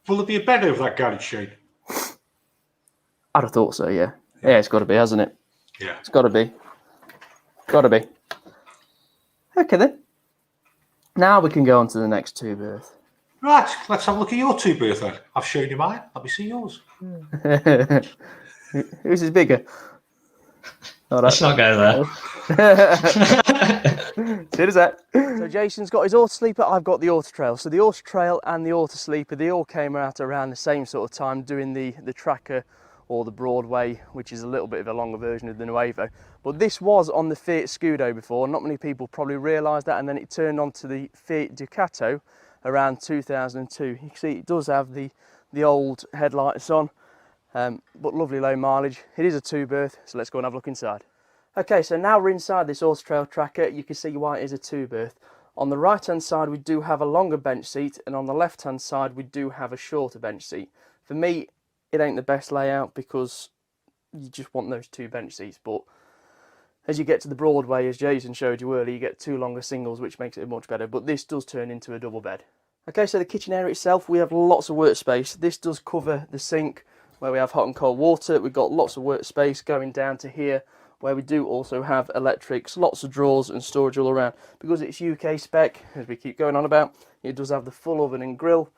Will there be a bed over that garage, Shane? I'd have thought so, yeah. Yeah, it's got to be, hasn't it? Yeah. It's got to be. Got to be. Okay, then. Now we can go on to the next two-berth. Right, let's have a look at your two-berth then. I've shown you mine. Let me see yours. Whose is bigger? Let's not go there. See that? So Jason's got his Auto Sleeper, I've got the Auto Trail. So the Auto Trail and the Auto Sleeper, they all came out around the same sort of time doing the Tracker or the Broadway, which is a little bit of a longer version of the Nuevo. But this was on the Fiat Scudo before. Not many people probably realise that, and then it turned on to the Fiat Ducato around 2002. You can see it does have the old headlights on, but lovely low mileage. It is a two-berth, so let's go and have a look inside. Okay, so now we're inside this Auto Trail Tracker. You can see why it is a two-berth. On the right-hand side, we do have a longer bench seat, and on the left-hand side, we do have a shorter bench seat. For me, it ain't the best layout because you just want those two bench seats, but as you get to the Broadway, as Jason showed you earlier, you get two longer singles, which makes it much better, but this does turn into a double bed. Okay, so the kitchen area itself, we have lots of workspace. This does cover the sink where we have hot and cold water. We've got lots of workspace going down to here where we do also have electrics, lots of drawers and storage all around. Because it's UK spec, as we keep going on about, it does have the full oven and grill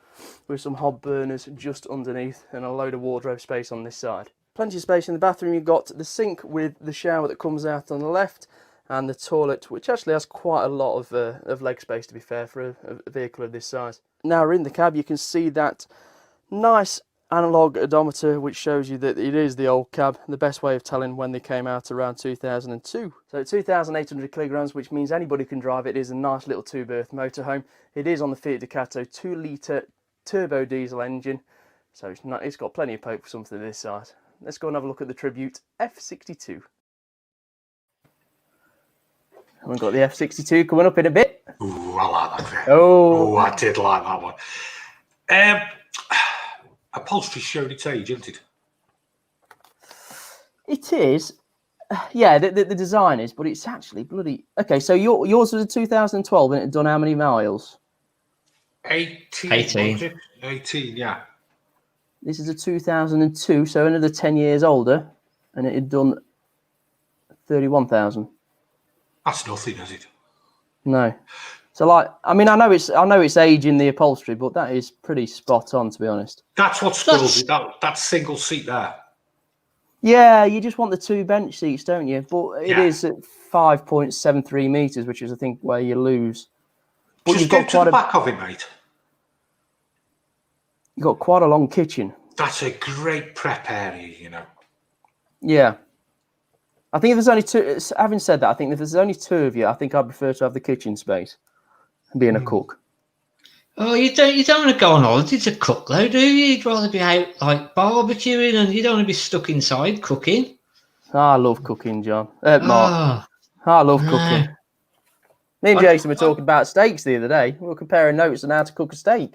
with some hob burners just underneath and a load of wardrobe space on this side. Plenty of space in the bathroom. You've got the sink with the shower that comes out on the left and the toilet, which actually has quite a lot of leg space, to be fair, for a vehicle of this size. Now we're in the cab, you can see that nice analog odometer, which shows you that it is the old cab, the best way of telling when they came out around 2002. So 2,800 kilograms, which means anybody can drive it. It is a nice little two-berth motorhome. It is on the Fiat Ducato 2-litre turbo diesel engine, so it's got plenty of poke for something this size. Let's go and have a look at the Tribute F62. We've got the F62 coming up in a bit. Ooh, I like that bit. Oh, I did like that one. Upholstery showed its age, isn't it? it is. Yeah, the design is, but it's actually bloody... Okay, so yours was a 2012 and it had done how many miles? 18. 18, yeah. This is a 2002, so another 10 years older, and it had done 31,000. That's nothing, is it? No. So, like, I mean, I know it's age in the upholstery, but that is pretty spot on, to be honest. That's what spills it. That single seat there. Yeah, you just want the 2 bench seats, don't you? But it is at 5.73 meters, which is, I think, where you lose. But Just go to the back of it, mate. You've got quite a long kitchen. That's a great prep area, you know. Yeah. I think if there's only 2, having said that, I think if there's only 2 of you, I think I'd prefer to have the kitchen space and being a cook. Oh, you don't want to go on holiday to cook, though, do you? You'd rather be out, like, barbecuing, and you don't want to be stuck inside cooking. I love cooking, John. Mark. I love cooking. Me and Jason were talking about steaks the other day. We were comparing notes on how to cook a steak.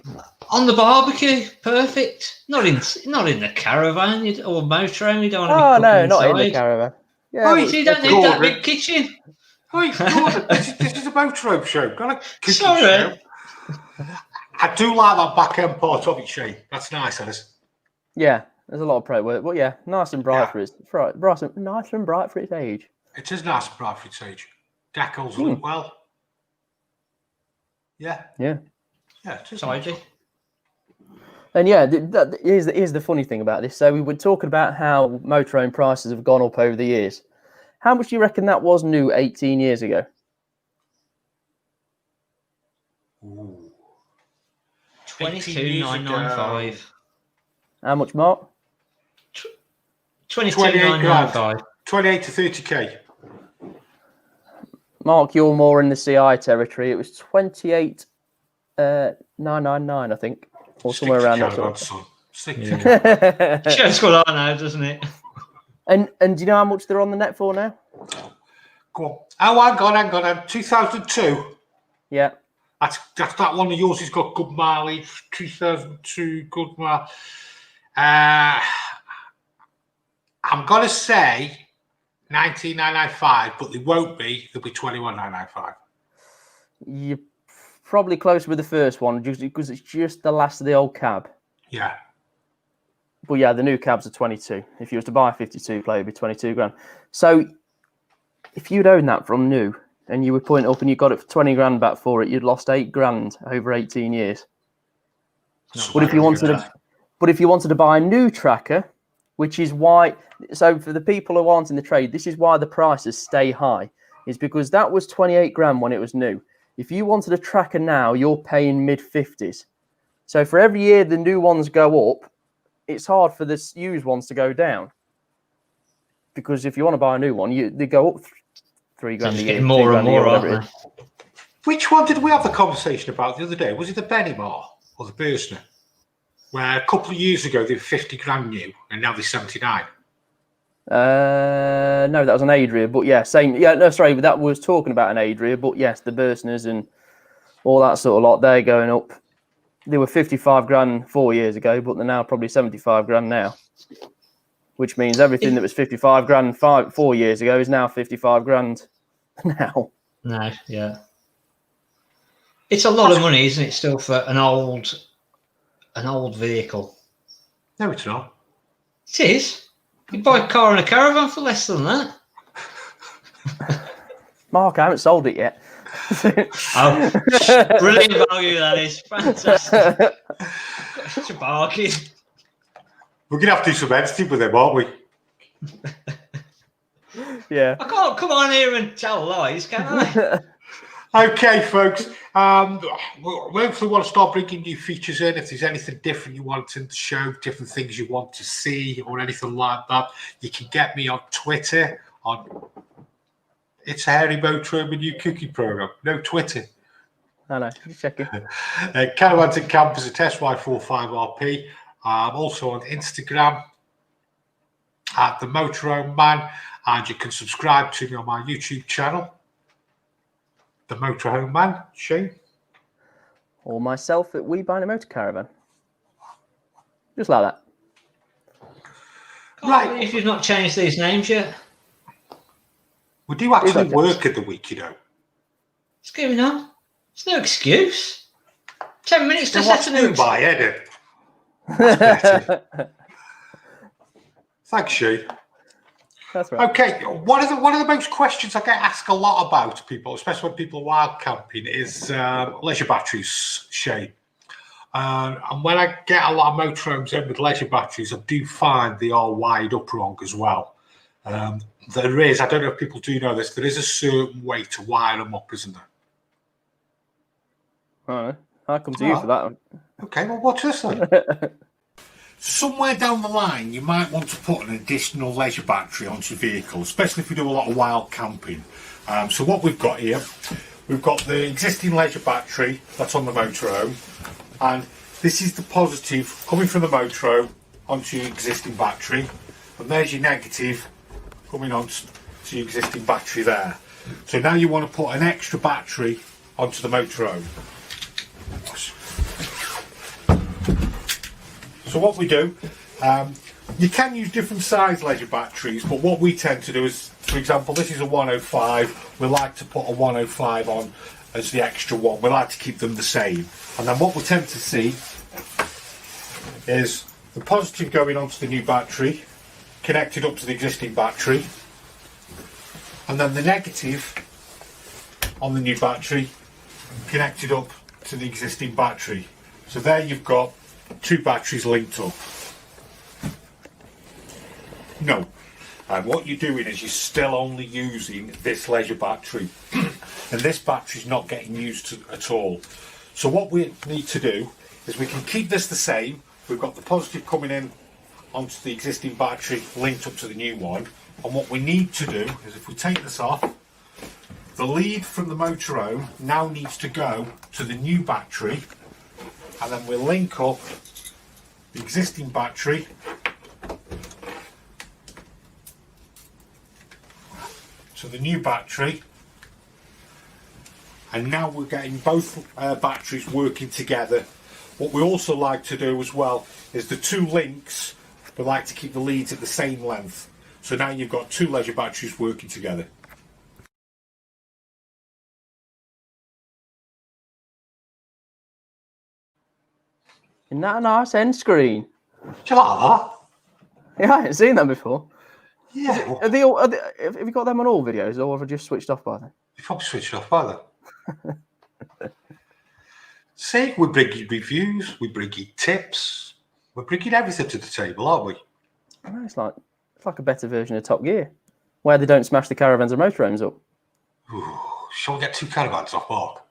On the barbecue, perfect. Not in the caravan or motorhome. You don't want to be Oh, cooking no, inside. not in the caravan. Yeah, You don't need that big kitchen. Hey, Gordon, this is a motorhome show. Got a cooking Sorry. show. I do like that back end part of it, Shane. That's nice, that is. Yeah, there's a lot of prep work, but yeah, nice and bright for its nice and bright for its age. It is nice and bright for its age. Decals look well. Yeah. Yeah. Yeah, it is. Tidy. And yeah, here's the funny thing about this. So we were talking about how motorhome prices have gone up over the years. How much do you reckon that was new 18 years ago? Ooh. 22,995. How much, Mark? 22,995. 28 to 30k. Mark, you're more in the CI territory. It was 28,999, I think, or somewhere around that sort of. Shows what I know, doesn't it? And do you know how much they're on the net for now? Go on. Oh, hang on. 2002. Yeah. That's that one of yours has got good mileage. 2002, good mile. I'm gonna say 19,995, but they won't be. They'll be 21,995. You're probably close with the first one, just because it's just the last of the old cab. Yeah. But yeah, the new cabs are 22. If you was to buy a 52 plate, it'd be 22 grand. So if you'd owned that from new and you were putting it up and you got it for 20 grand back for it, you'd lost 8 grand over 18 years. But if you wanted to buy a new tracker, which is why, so for the people who aren't in the trade, this is why the prices stay high, is because that was 28 grand when it was new. If you wanted a tracker now, you're paying mid-50s. So for every year the new ones go up, it's hard for the used ones to go down. Because if you want to buy a new one, they go up 3 grand a year. More and more, aren't they? Which one did we have the conversation about the other day? Was it the Benimar or the Bursner? Where a couple of years ago they were 50 grand new and now they're 79. No, that was an Adria, but yeah, same. Yeah, no, sorry, that was talking about an Adria, but yes, the Bursners and all that sort of lot, they're going up. They were 55 grand 4 years ago, but they're now probably 75 grand now. Which means everything that was 55 grand 4 years ago is now 55 grand now. No, yeah. It's a lot of money, isn't it, still, for an old vehicle? No, it's not. It is. You buy a car and a caravan for less than that. Mark, I haven't sold it yet. Oh, brilliant value, that is. Fantastic. Such a bargain. We're going to have to do some editing with them, aren't we? Yeah. I can't come on here and tell lies, can I? Okay, folks. We hopefully want to start bringing new features in. If there's anything different you want in the show, different things you want to see or anything like that, you can get me on Twitter on It's a Hairy Motorhome and New Cooking Program. No Twitter. I know. Just checking. Caravans and Campers at SY45RP. Also on Instagram at the Motorhome Man, and you can subscribe to me on my YouTube channel. the Motorhome man, Shane. Or myself at We Buy a Motor Caravan. Just like that. Right. If you've not changed these names yet, We do actually James? work at the week, you know. what's going on? There's no excuse. 10 minutes to So what's set a new new by edit? Better. Thanks, Shane. That's right. Okay, one of the most questions I get asked a lot about people, especially when people are wild camping, is leisure batteries, Shane. And when I get a lot of motorhomes in with leisure batteries, I do find they are wired up wrong as well. There is, I don't know if people do know this, there is a certain way to wire them up, isn't there? All right. I'll come to you for that one. Okay, well, watch this then. Somewhere down the line, you might want to put an additional leisure battery onto your vehicle, especially if we do a lot of wild camping. So what we've got here, we've got the existing leisure battery that's on the motorhome, and this is the positive coming from the motorhome onto your existing battery, and there's your negative coming on to your existing battery there. So now you want to put an extra battery onto the motorhome. So what we do, you can use different size leisure batteries, but what we tend to do is, for example, this is a 105, we like to put a 105 on as the extra one. We like to keep them the same. And then what we tend to see is the positive going onto the new battery, connected up to the existing battery, and then the negative on the new battery connected up to the existing battery. So there you've got two batteries linked up. No. And what you're doing is you're still only using this leisure battery. And this battery's not getting used at all. So what we need to do is we can keep this the same. We've got the positive coming in onto the existing battery linked up to the new one. And what we need to do is, if we take this off, the lead from the motorhome now needs to go to the new battery, and then we'll link up the existing battery to the new battery, and now we're getting both batteries working together. What we also like to do as well is the two links, we like to keep the leads at the same length. So now you've got two leisure batteries working together. Isn't that a nice end screen? Do you like that? Yeah, I haven't seen that before. Yeah. Are they all, have you got them on all videos, or have I just switched off by then? You probably switched off by then. See, we bring you reviews, we bring you tips, we're bringing everything to the table, aren't we? I know, it's like a better version of Top Gear, where they don't smash the caravans and motorhomes up. Ooh, shall we get two caravans off, Mark?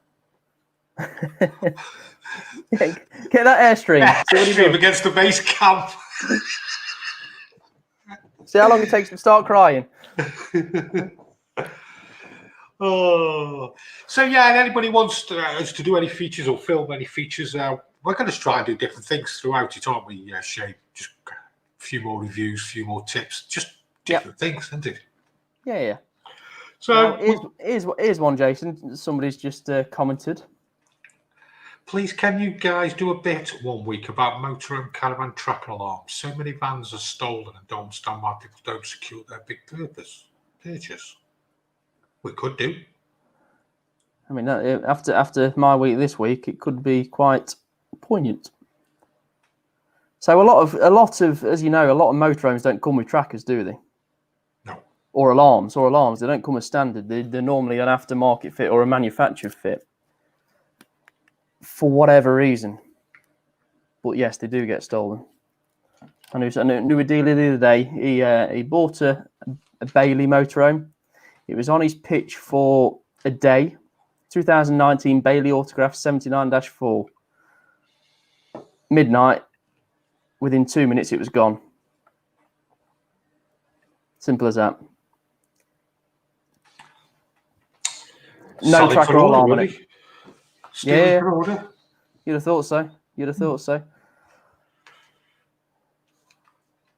Get that Airstream. See what he Airstream does. against the Basecamp. See how long it takes to start crying. Oh, so yeah, and anybody wants us to do any features or film any features, we're going to try and do different things throughout it, aren't we, Shane? Just a few more reviews, a few more tips, just different things, isn't it? Yeah. So here's one, Jason. Somebody's just commented. please, can you guys do a bit one week about motorhome caravan tracking alarms? So many vans are stolen and don't understand why people don't secure their big purchase. We could do. I mean, after my week this week, it could be quite poignant. So a lot of, as you know, a lot of motorhomes don't come with trackers, do they? No. Or alarms. They don't come as standard. They're normally an aftermarket fit or a manufactured fit, for whatever reason. But yes, they do get stolen. I knew a dealer the other day. He bought a Bailey motorhome. It was on his pitch for a day. 2019 Bailey Autograph 79-4. Midnight. Within 2 minutes, it was gone. Simple as that. No tracker or alarm on it. Yeah. You'd have thought so.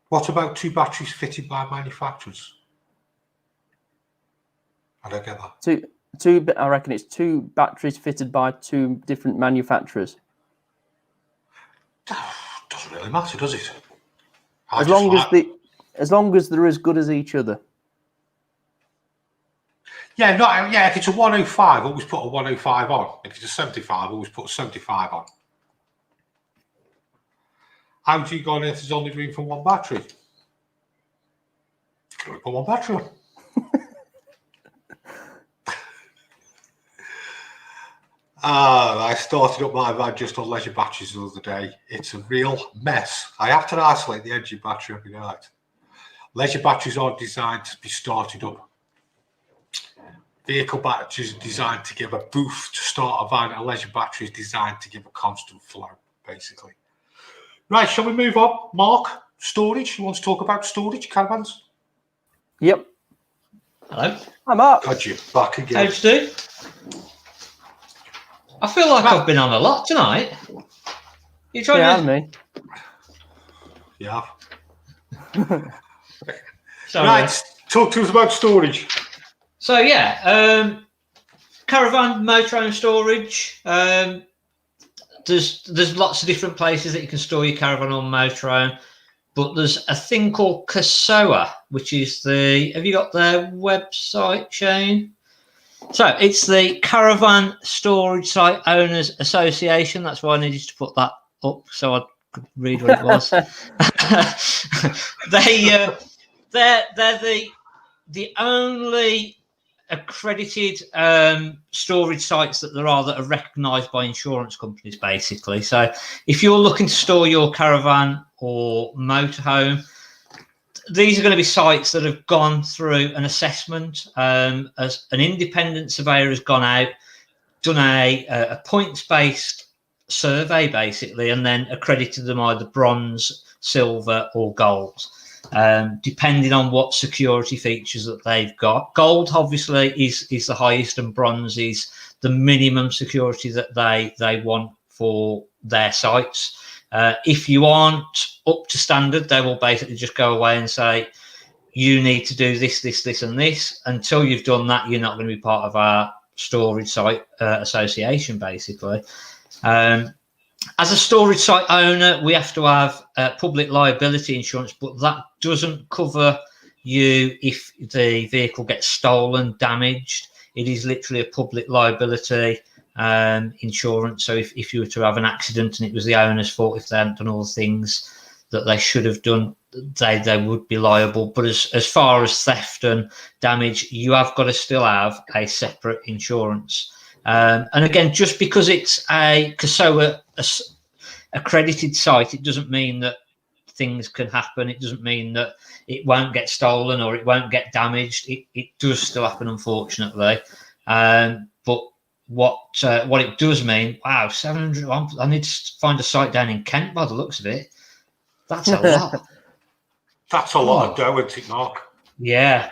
What about two batteries fitted by manufacturers? I don't get that. I reckon it's 2 batteries fitted by 2 different manufacturers. Doesn't really matter, does it? As long as they're as good as each other. Yeah, no, yeah. If it's a 105, always put a 105 on. If it's a 75, always put a 75 on. How do you go on if there's only room for 1 battery? You can only put 1 battery on. I started up my van just on leisure batteries the other day. It's a real mess. I have to isolate the engine battery every night. Leisure batteries aren't designed to be started up. Vehicle batteries are designed to give a boost to start a van. A leisure battery is designed to give a constant flow, basically. Right, shall we move on? Mark, storage. You want to talk about storage, caravans? Yep. Hello. Hi, Mark. God, you're back again. Hey, Stu. I feel like I've been on a lot tonight. You trying to... me. Yeah. Sorry. Right, talk to us about storage. So yeah, caravan, motorhome storage. There's lots of different places that you can store your caravan or motorhome, but there's a thing called CASOA, which is the. Have you got their website, Shane? So it's the Caravan Storage Site Owners Association. That's why I needed to put that up so I could read what it was. They're the only accredited storage sites that there are that are recognised by insurance companies, basically. So if you're looking to store your caravan or motorhome, these are going to be sites that have gone through an assessment, as an independent surveyor has gone out, done a points-based survey, basically, and then accredited them either bronze, silver or gold, depending on what security features that they've got. Gold, obviously, is the highest, and bronze is the minimum security that they want for their sites. If you aren't up to standard, they will basically just go away and say, you need to do this, this, this, and this. Until you've done that, you're not going to be part of our storage site association, basically. As a storage site owner, we have to have public liability insurance, but that doesn't cover you if the vehicle gets stolen, damaged. It is literally a public liability insurance. So if you were to have an accident and it was the owner's fault, if they hadn't done all the things that they should have done, they would be liable. But as far as theft and damage, you have got to still have a separate insurance. And again, just because it's a CASOA accredited site, it doesn't mean that things can happen. It doesn't mean that it won't get stolen or it won't get damaged. It does still happen, unfortunately. But what it does mean, wow, 700. I need to find a site down in Kent by the looks of it. That's a lot. That's a lot of dough, isn't it, Mark? Yeah.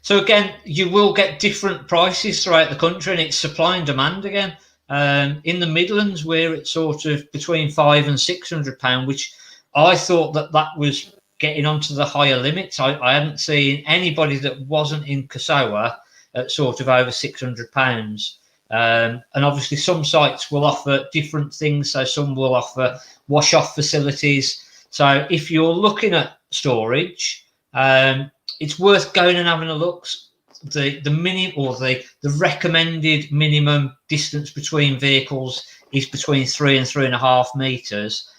So again, you will get different prices throughout the country, and it's supply and demand again. In the Midlands, where it's sort of between £500 and £600, which I thought that was getting onto the higher limits. I hadn't seen anybody that wasn't in CASOA at sort of over £600. And obviously some sites will offer different things. So some will offer wash-off facilities. So if you're looking at storage, it's worth going and having a look. The recommended minimum distance between vehicles is between 3 and 3.5 meters.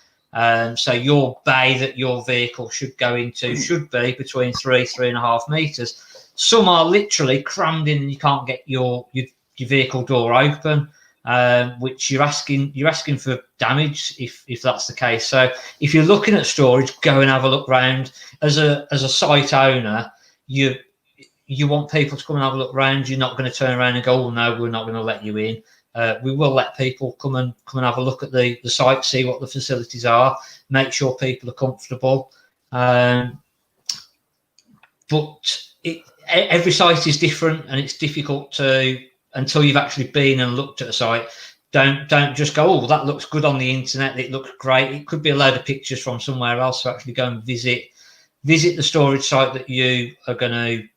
So your bay that your vehicle should go into should be between 3.5 meters. Some are literally crammed in and you can't get your vehicle door open, which you're asking for damage if that's the case. So if you're looking at storage, go and have a look round. As a site owner, you want people to come and have a look round. You're not going to turn around and go, oh no, we're not going to let you in. We will let people come and have a look at the site, see what the facilities are, make sure people are comfortable. But every site is different, and it's difficult to, until you've actually been and looked at a site. Don't just go, oh, that looks good on the internet, it looks great. It could be a load of pictures from somewhere else. So actually go and visit the storage site that you are going to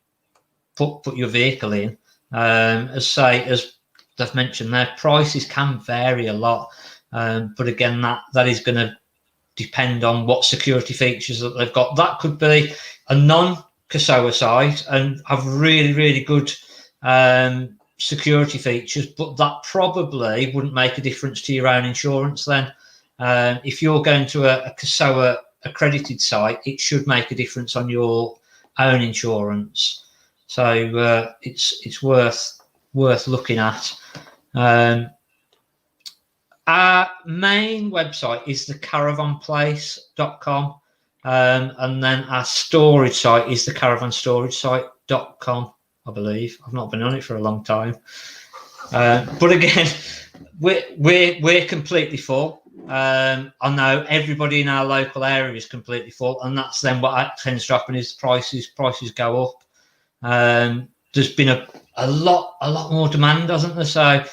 put your vehicle in, As they've mentioned, their prices can vary a lot, but again, that is going to depend on what security features that they've got. That could be a non-Casoa site and have really, really good security features, but that probably wouldn't make a difference to your own insurance then. If you're going to a Casoa accredited site, it should make a difference on your own insurance. So it's worth looking at. Our main website is the caravanplace.com, and then our storage site is the caravanstorage.com, I believe. I've not been on it for a long time, but again, we're completely full. I know everybody in our local area is completely full, and that's then what tends to happen is prices go up. There's been a lot more demand, hasn't there? So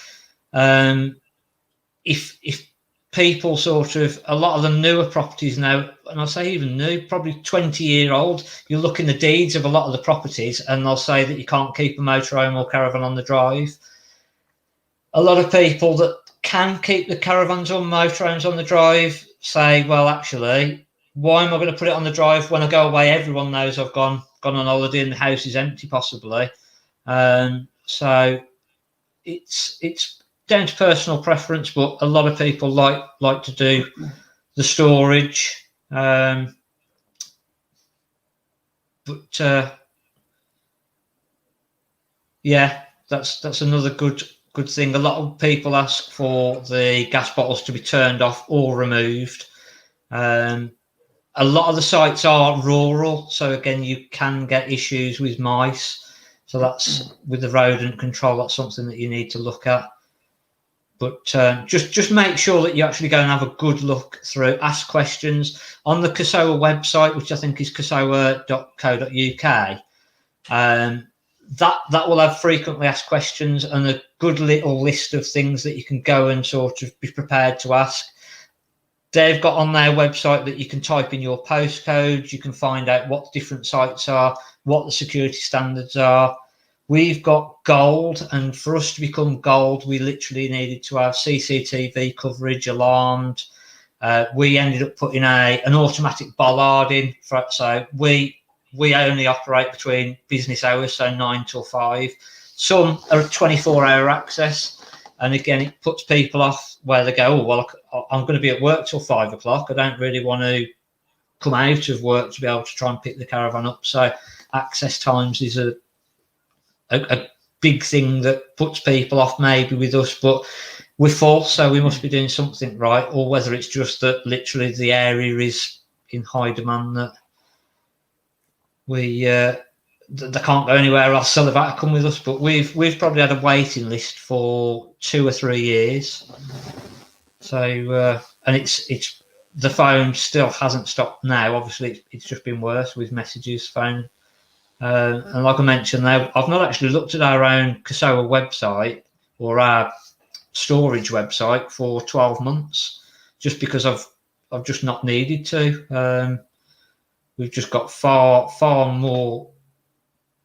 if people sort of, a lot of the newer properties now, and I'll say even new, probably 20-year-old, you look in the deeds of a lot of the properties and they'll say that you can't keep a motorhome or caravan on the drive. A lot of people that can keep the caravans or motorhomes on the drive say, well, actually, why am I going to put it on the drive when I go away? Everyone knows I've gone on holiday and the house is empty, possibly. So it's down to personal preference, but a lot of people like to do the storage. But yeah, that's another good thing. A lot of people ask for the gas bottles to be turned off or removed. A lot of the sites are rural, so again, you can get issues with mice. So that's with the rodent control. That's something that you need to look at. But just make sure that you actually go and have a good look through, ask questions on the Casoa website, which I think is casoa.co.uk. That will have frequently asked questions and a good little list of things that you can go and sort of be prepared to ask. They've got on their website that you can type in your postcodes, you can find out what different sites are, what the security standards are. We've got gold, and for us to become gold, we literally needed to have CCTV coverage, alarmed. We ended up putting an automatic bollard in. So we only operate between business hours, so 9 till 5. Some are 24-hour access. And again, it puts people off where they go, oh, well, I'm going to be at work till 5 o'clock. I don't really want to come out of work to be able to try and pick the caravan up. So access times is a big thing that puts people off maybe with us, but we're full, so we must be doing something right, or whether it's just that literally the area is in high demand that they can't go anywhere else, so they've had to come with us. But we've probably had a waiting list for 2 or 3 years. So and it's the phone still hasn't stopped now. Obviously, it's just been worse with messages, phone. And like I mentioned, now I've not actually looked at our own Casoa website or our storage website for 12 months, just because I've just not needed to. We've just got far more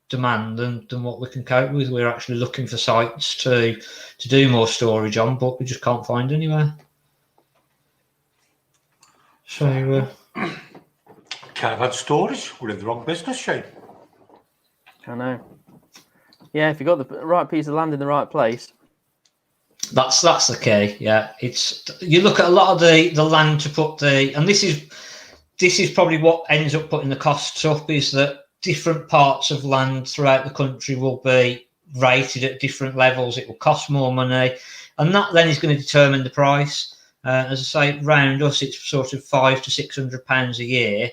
demand than what we can cope with. We're actually looking for sites to do more storage on, but we just can't find anywhere. So Caravan storage, we're in the wrong business, Shane. I know. Yeah, if you got the right piece of land in the right place. That's the key. Yeah, it's, you look at a lot of the land to put and this is probably what ends up putting the costs up, is that different parts of land throughout the country will be rated at different levels. It will cost more money, and that then is going to determine the price. As I say, round us, it's sort of £500 to £600 a year.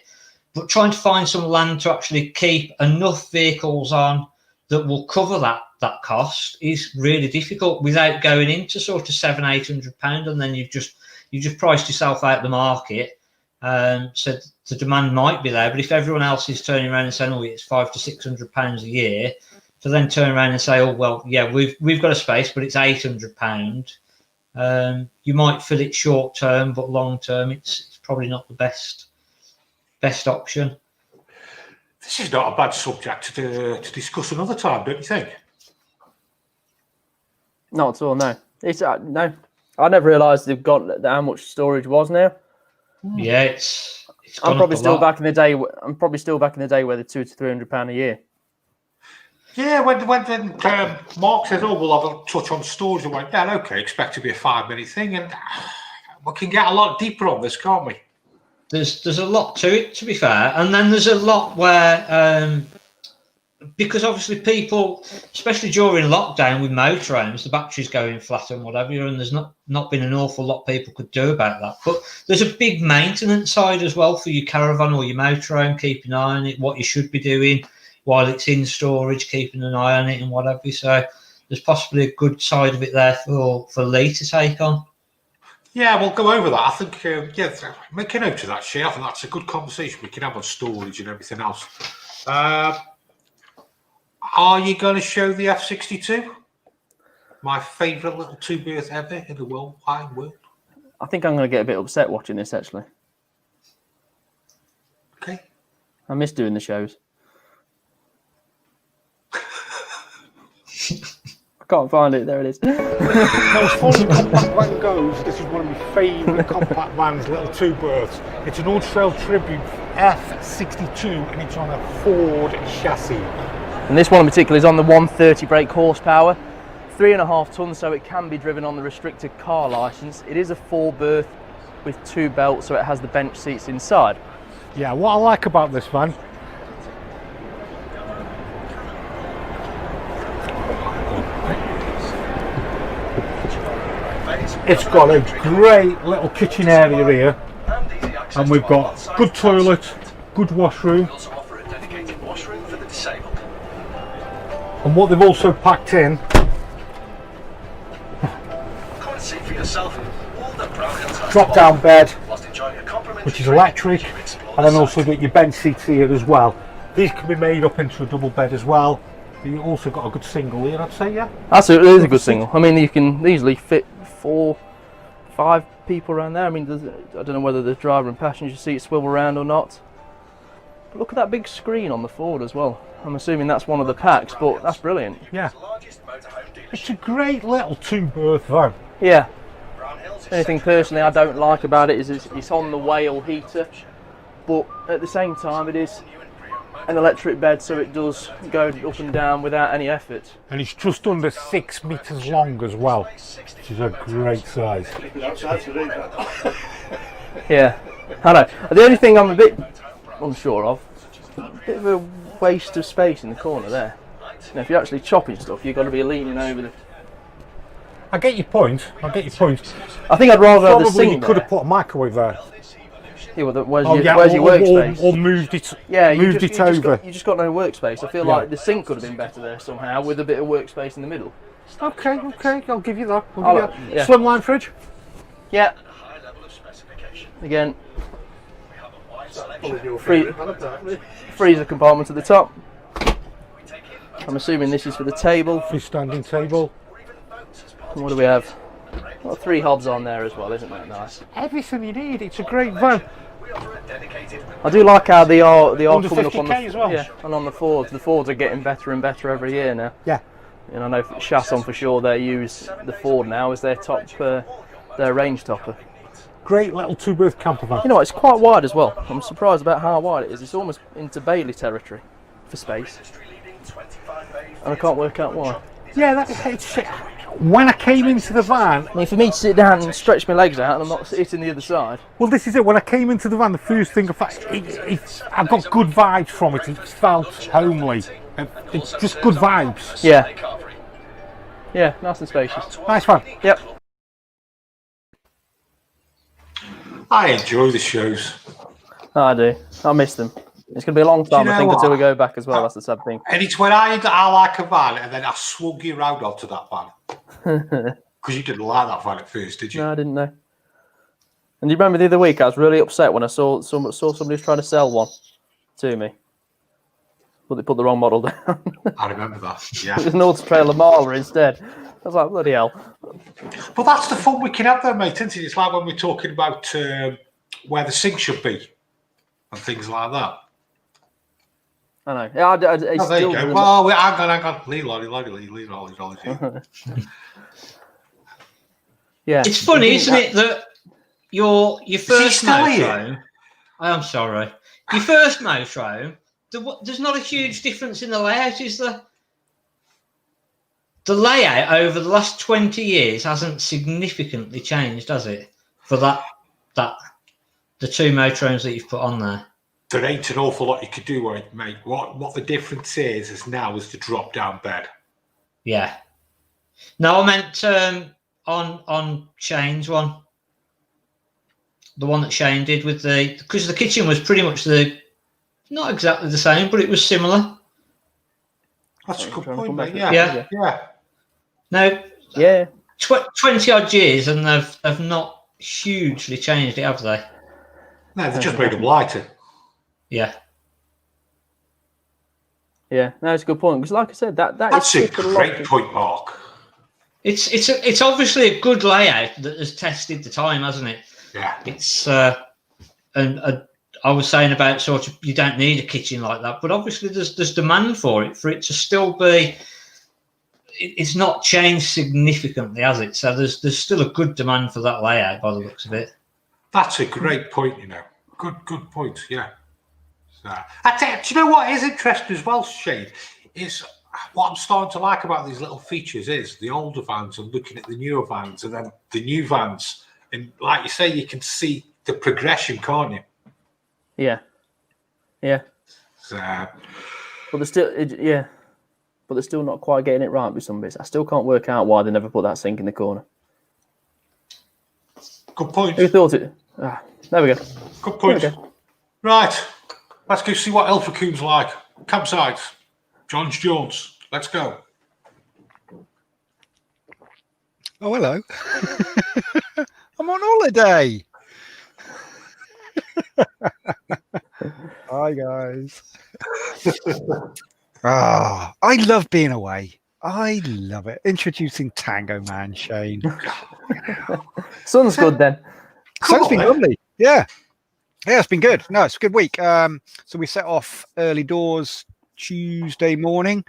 But trying to find some land to actually keep enough vehicles on that will cover that cost is really difficult without going into sort of £700-800, and then you've just priced yourself out the market. So the demand might be there, but if everyone else is turning around and saying, "Oh, it's £500 to £600 a year," to then turn around and say, "Oh, well, yeah, we've got a space, but it's £800." You might fill it short term, but long term, it's probably not the best option. This is not a bad subject to discuss another time, don't you think? Not at all. No, it's no. I never realised they've got how much storage was now. Yeah, it's I'm gone probably up a still lot. back in the day. I'm probably still back in the day where they're £200 to £300 a year. Yeah, when Mark says, "Oh, we'll have a touch on storage," I went, "Yeah, okay, expect to be a 5-minute thing," and we can get a lot deeper on this, can't we? There's a lot to it, to be fair, and then there's a lot where because obviously people, especially during lockdown with motorhomes, the batteries going flat and whatever, and there's not been an awful lot people could do about that. But there's a big maintenance side as well for your caravan or your motorhome, keeping an eye on it, what you should be doing while it's in storage, keeping an eye on it and whatever. So there's possibly a good side of it there for Lee to take on. Yeah, we'll go over that. I think, make a note of that, Shay. I think that's a good conversation we can have on storage and everything else. Are you going to show the F62? My favourite little two-berth ever in the wide world. I think I'm going to get a bit upset watching this, actually. Okay. I miss doing the shows. I can't find it. There it is. Now, as far as the compact van goes, this is one of my favourite compact vans, little two berths. It's an Old Trail Tribute F62 and it's on a Ford chassis. And this one in particular is on the 130 brake horsepower, 3.5 tons, so it can be driven on the restricted car licence. It is a 4-berth with 2 belts, so it has the bench seats inside. Yeah, what I like about this van, it's got a great little kitchen area here, and we've got good toilet, good washroom. And what they've also packed in, drop down bed, which is electric, and then also get your bench seats here as well. These can be made up into a double bed as well. You also got a good single here, I'd say, yeah? Absolutely, it is a good single. I mean, you can easily fit 4, 5 people around there. I mean, I don't know whether the driver and passenger seats swivel around or not. But look at that big screen on the Ford as well. I'm assuming that's one of the packs, but that's brilliant. Yeah. It's a great little two-berth van. Yeah. Anything personally I don't like about it is it's on the whale heater, but at the same time it is an electric bed, so it does go up and down without any effort. And it's just under 6 metres long as well, which is a great size. Yeah, I know. The only thing I'm a bit unsure of, a bit of a waste of space in the corner there. Now, if you're actually chopping stuff, you've got to be leaning over the... I get your point, I get your point. I think I'd rather have the Probably sink you could there. have put a microwave there. Yeah, well, where's Oh, your, yeah, where's your workspace? or moved it, Yeah, moved it over. You just got no workspace. I feel Yeah. like the sink could have been better there somehow, with a bit of workspace in the middle. Okay, I'll give you that. I'll- yeah. Slimline fridge. Yeah. Again, freezer compartment at the top. I'm assuming this is for the table. Freestanding table. And what do we have? Got 3 hobs on there as well, isn't that nice? Everything you need. It's a great van. I do like how they are Under coming up on the 50k as well. yeah, and on the Fords. The Fords are getting better and better every year now. Yeah. And I know Chasson for sure they use the Ford now as their top, their range topper. Great little two-berth camper van. You know what, it's quite wide as well. I'm surprised about how wide it is. It's almost into Bailey territory for space. And I can't work out why. Yeah, it's when I came into the van. I mean, for me to sit down and stretch my legs out and I'm not sitting the other side. Well, this is it. When I came into the van, the first thing I got good vibes from it. It felt homely. It's just good vibes. Yeah. Yeah, nice and spacious. Nice one. Yep. I enjoy the shows. I do. I miss them. It's going to be a long time, you I know think, what? until we go back as well. That's the sad thing. And it's when I like a van and then I swung you round onto that van. Because you didn't like that van at first, did you? No, I didn't know. And you remember the other week, I was really upset when I saw somebody was trying to sell one to me. But they put the wrong model down. I remember that, yeah. It was an Ultra Trailer Marler instead. I was like, bloody hell. But that's the fun we can have though, mate, isn't it? It's like when we're talking about where the sink should be and things like that. I know. Yeah, There you go. Well, hang on. Lee Lolly. Yeah. It's funny, isn't it, that your first motorhome. I'm sorry. Your first motorhome. There's not a huge difference in the layout, is there? The layout over the last 20 years hasn't significantly changed, has it? For the 2 motorhomes that you've put on there. There ain't an awful lot you could do with it, mate. What the difference is now is the drop down bed. Yeah. No, I meant on Shane's one. The one that Shane did with because the kitchen was pretty much not exactly the same, but it was similar. That's a good point, mate. Yeah. No. Yeah. 20 odd years, and they've not hugely changed it, have they? No, they just made them lighter. Yeah. Yeah, no, it's a good point. Because, like I said, that's a great point, Mark. It's obviously a good layout that has tested the time, hasn't it? Yeah. It's and I was saying about sort of you don't need a kitchen like that, but obviously there's demand for it to still be. It's not changed significantly, has it? So there's still a good demand for that layout by the looks of it. That's a great point, you know. Good point, yeah. So, do you know what is interesting as well, Shane? Is what I'm starting to like about these little features is the older vans and looking at the newer vans and then the new vans. And like you say, you can see the progression, can't you? Yeah. Yeah. So, but they're still, but they're still not quite getting it right with some bits. I still can't work out why they never put that sink in the corner. Good point. Who thought it? There we go. Good point. Right. Let's go see what Ilfracombe's like. Campsite. Jaunts. Let's go. Oh, hello. I'm on holiday. Hi, guys. I love being away. I love it. Introducing Tango Man, Shane. Sun's good then. Sun's been lovely. Yeah. Yeah, it's been good. No, it's a good week. So we set off early doors Tuesday morning.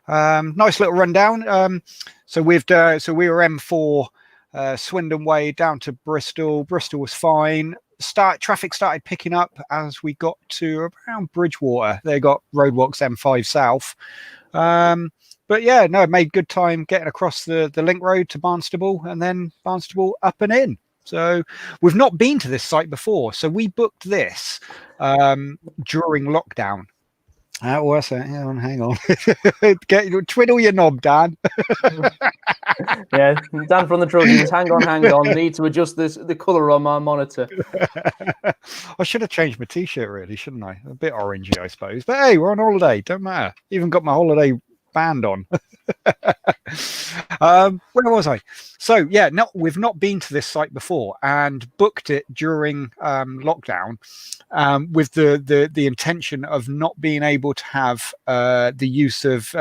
Nice little rundown. So we were M4 Swindon Way down to Bristol. Bristol was fine. Traffic started picking up as we got to around Bridgewater. They got roadworks M5 south. But yeah, no, made good time getting across the link road to Barnstable and then Barnstable up and in. So we've not been to this site before. So we booked this during lockdown. What's that? Hang on. Twiddle your knob, Dan. Yeah, Dan from the Trojans. Hang on. Need to adjust the colour on my monitor. I should have changed my t-shirt, really, shouldn't I? A bit orangey, I suppose. But hey, we're on holiday. Don't matter. Even got my holiday band on. Where was I? So yeah, we've not been to this site before and booked it during lockdown with the intention of not being able to have the use of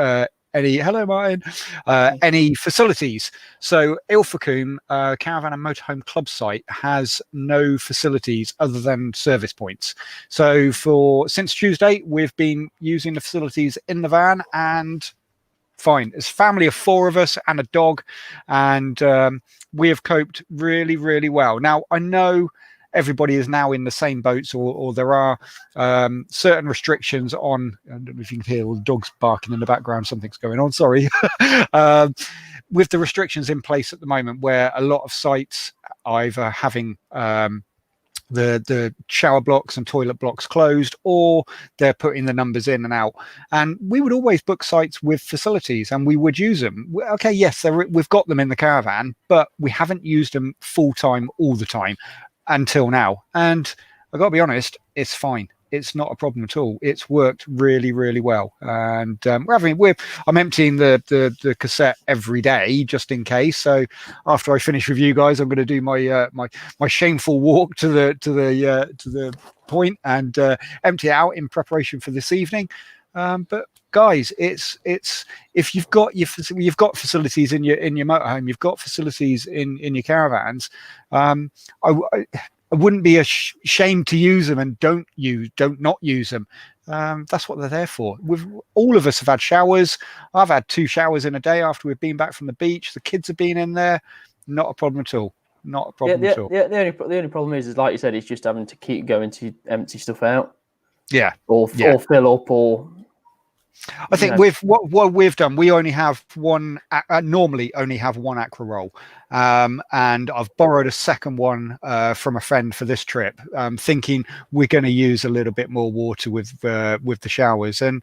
any facilities. So Ilfracombe Caravan and Motorhome Club site has no facilities other than service points. So since Tuesday, we've been using the facilities in the van and fine. It's a family of 4 of us and a dog, and we have coped really, really well. Now, I know everybody is now in the same boats, or there are certain restrictions on. I don't know if you can hear all the dogs barking in the background. Something's going on. Sorry. With the restrictions in place at the moment, where a lot of sites either having the shower blocks and toilet blocks closed, or they're putting the numbers in and out. And we would always book sites with facilities and we would use them. Okay, yes, we've got them in the caravan, but we haven't used them full time all the time until now. And I got to be honest, it's fine. It's not a problem at all. It's worked really, really well. And I'm emptying the cassette every day just in case. So after I finish with you guys, I'm going to do my my shameful walk to the point and empty it out in preparation for this evening. But guys, it's if you've got facilities in your motorhome, you've got facilities in your caravans. I wouldn't be ashamed to use them, and don't not use them. That's what they're there for. All of us have had showers. I've had 2 showers in a day after we've been back from the beach. The kids have been in there. Not a problem at all. Not a problem at all. The only problem is like you said, it's just having to keep going to empty stuff out. Yeah. Or fill up, or I think with what we've done, we only have normally only have one aqua roll, and I've borrowed a second one from a friend for this trip, thinking we're going to use a little bit more water with the showers, and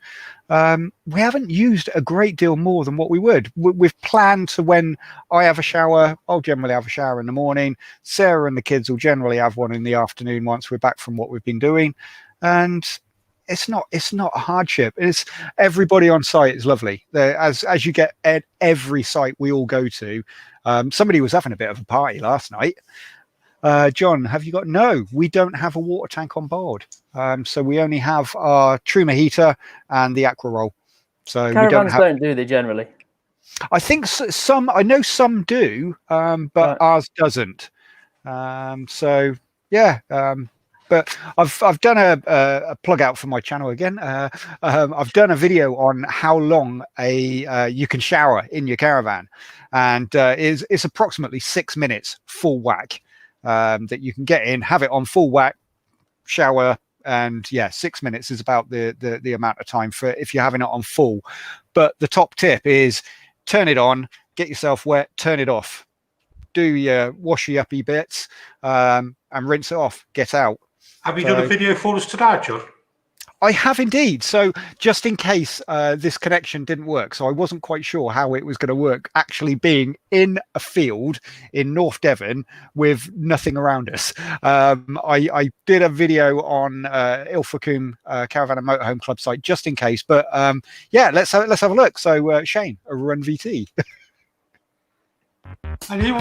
we haven't used a great deal more than what we would. We've planned to, when I have a shower, I'll generally have a shower in the morning. Sarah and the kids will generally have one in the afternoon once we're back from what we've been doing, and it's not a hardship. It's everybody on site is lovely. As you get at every site we all go to. Somebody was having a bit of a party last night. John, have you got? No, we don't have a water tank on board. So we only have our Truma heater and the aqua roll. So Caravans don't do they generally? I think some. I know some do, but ours doesn't. So yeah. But I've done a plug out for my channel again. I've done a video on how long you can shower in your caravan, and it's approximately 6 minutes full whack that you can get in, have it on full whack, shower, and 6 minutes is about the amount of time for if you're having it on full. But the top tip is turn it on, get yourself wet, turn it off, do your washy uppy bits, and rinse it off, get out. Have you done a video for us today, John? I have indeed. So just in case this connection didn't work, so I wasn't quite sure how it was going to work, actually being in a field in North Devon with nothing around us. I did a video on Ilfracombe Caravan and Motorhome Club site just in case. But let's have a look. So Shane, a run VT. And you.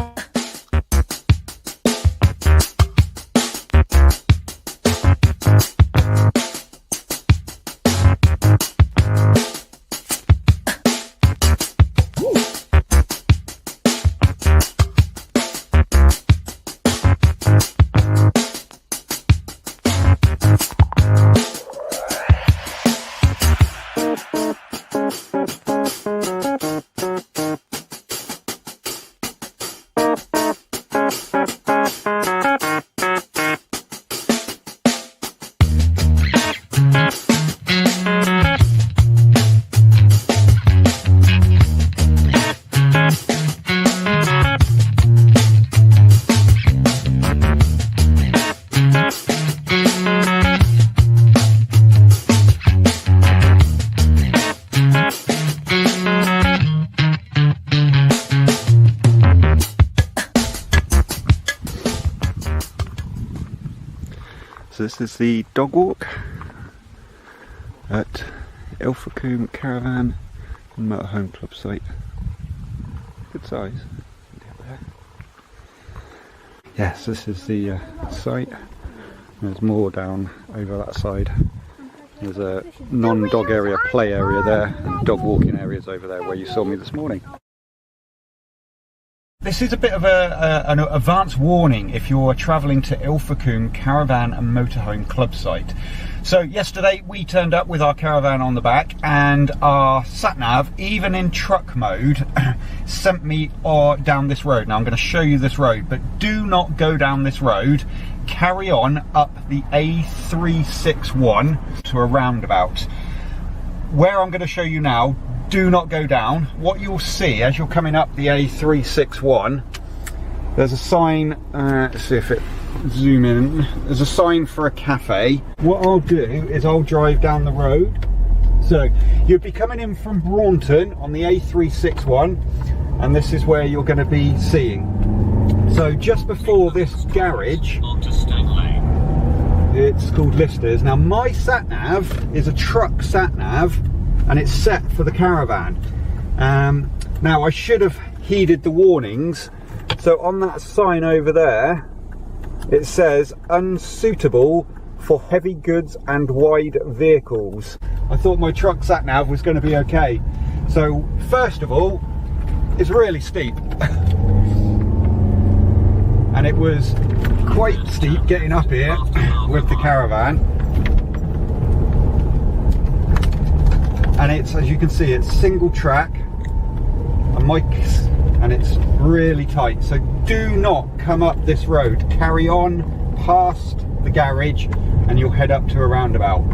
So this is the dog walk at Ilfracombe Caravan and Motorhome Club site. Good size. Yes, this is the site. There's more down over that side. There's a non-dog area, play area there, and dog walking areas over there where you saw me this morning. This is a bit of an advance warning if you're travelling to Ilfracombe Caravan and Motorhome Club site. So yesterday we turned up with our caravan on the back, and our sat-nav, even in truck mode, sent me down this road. Now I'm going to show you this road, but do not go down this road. Carry on up the A361 to a roundabout. Where I'm going to show you now, do not go down. What you'll see as you're coming up the A361, there's a sign, let's see if it zoom in, there's a sign for a cafe. What I'll do is I'll drive down the road. So you'll be coming in from Braunton on the A361, and this is where you're going to be seeing. So just before this garage, it's called Listers. Now my sat-nav is a truck sat-nav, and it's set for the caravan. Now I should have heeded the warnings. So on that sign over there, it says unsuitable for heavy goods and wide vehicles. I thought my truck sat-nav was going to be okay. So first of all, it's really steep. And it was quite steep getting up here with the caravan. and it's, as you can see, it's single track, a mic, and it's really tight. So do not come up this road. Carry on past the garage and you'll head up to a roundabout.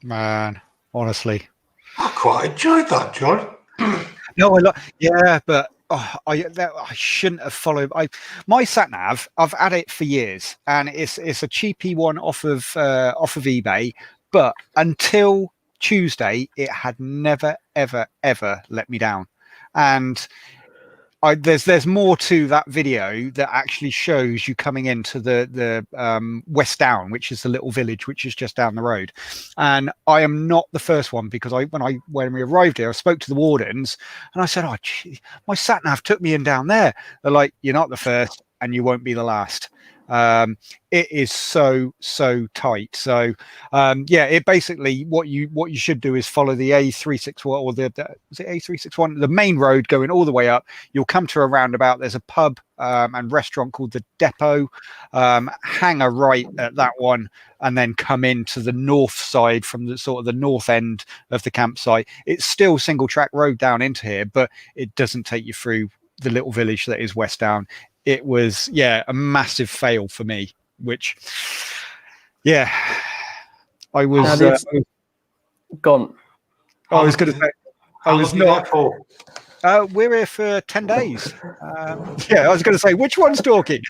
Man, honestly, I quite enjoyed that, John. no, yeah, but I shouldn't have followed. My sat nav, I've had it for years, and it's a cheapy one off of eBay. But until Tuesday, it had never ever let me down. And there's more to that video that actually shows you coming into the West Down, which is the little village which is just down the road. And I am not the first one, because when we arrived here, I spoke to the wardens and I said, "Oh, gee, my sat nav took me in down there." They're like, "You're not the first, and you won't be the last." It is so tight. So yeah, it basically, what you should do is follow the A361, or the is it A361, the main road going all the way up. You'll come to a roundabout. There's a pub and restaurant called the Depot. Hang a right at that one, and then come into the north side from the sort of the north end of the campsite. It's still single track road down into here, but it doesn't take you through the little village that is West Down. It was, yeah, a massive fail for me, which, yeah, I was gone. I was going to say, I was not. For? We're here for 10 days. Yeah, I was going to say, which one's talking?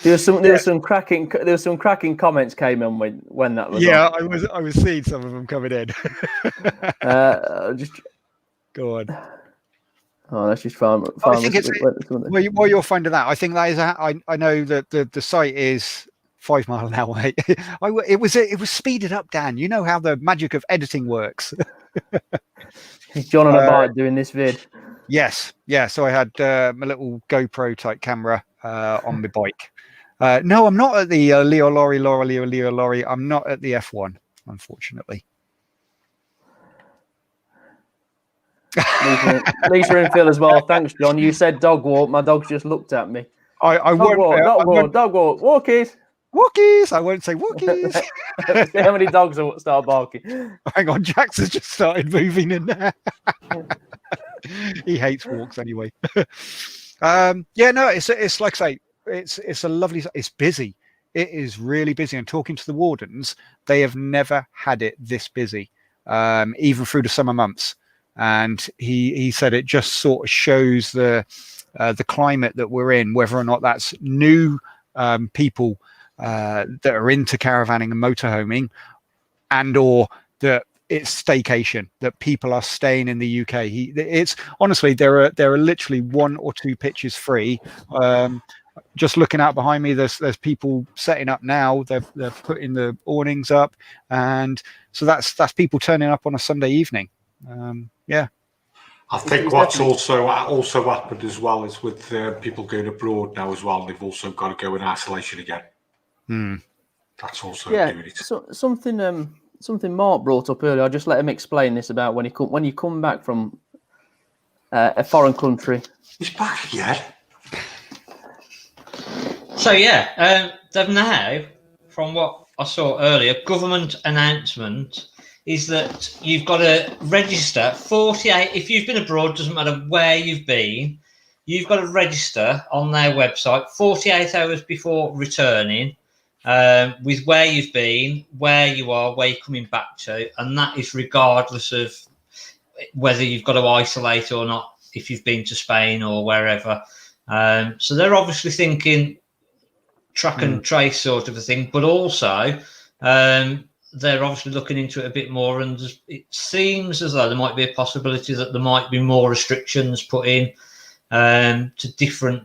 There was some cracking comments came in when that was. Yeah, on. I was seeing some of them coming in. Just go on. Oh, let's just find. I think it's while you're finding that. I think that is. I know that the site is 5 mile an hour. It was speeded up, Dan. You know how the magic of editing works. Is John on a bike doing this vid? Yes, yeah. So I had my little GoPro type camera on my bike. No, I'm not at the Leo Lorry. I'm not at the F1, unfortunately. Lisa and Phil as well. Thanks, John. You said dog walk. My dog just looked at me. Dog walk. Walkies. Walkies. I won't say walkies. See how many dogs will start barking. Hang on, Jax has just started moving in there. He hates walks anyway. Yeah, no, it's like I say, it's a lovely. It's busy. It is really busy. And talking to the wardens, they have never had it this busy, even through the summer months. And he said it just sort of shows the climate that we're in, whether or not that's new people that are into caravanning and motorhoming, and or that it's staycation, that people are staying in the UK. It's honestly, there are literally 1 or 2 pitches free. Just looking out behind me, there's people setting up now. They're putting the awnings up, and so that's people turning up on a Sunday evening. Yeah, I think what's also happened as well is with people going abroad now as well. They've also got to go in isolation again. That's also doing it. So, something Mark brought up earlier. I'll just let him explain this about when you come back from a foreign country. He's back again. So yeah, they've now, from what I saw earlier, government announcement is that you've got to register 48. If you've been abroad, doesn't matter where you've been, you've got to register on their website 48 hours before returning, with where you've been, where you are, where you're coming back to, and that is regardless of whether you've got to isolate or not, if you've been to Spain or wherever. So they're obviously thinking track and trace sort of a thing, but also they're obviously looking into it a bit more, and it seems as though there might be a possibility that there might be more restrictions put in to different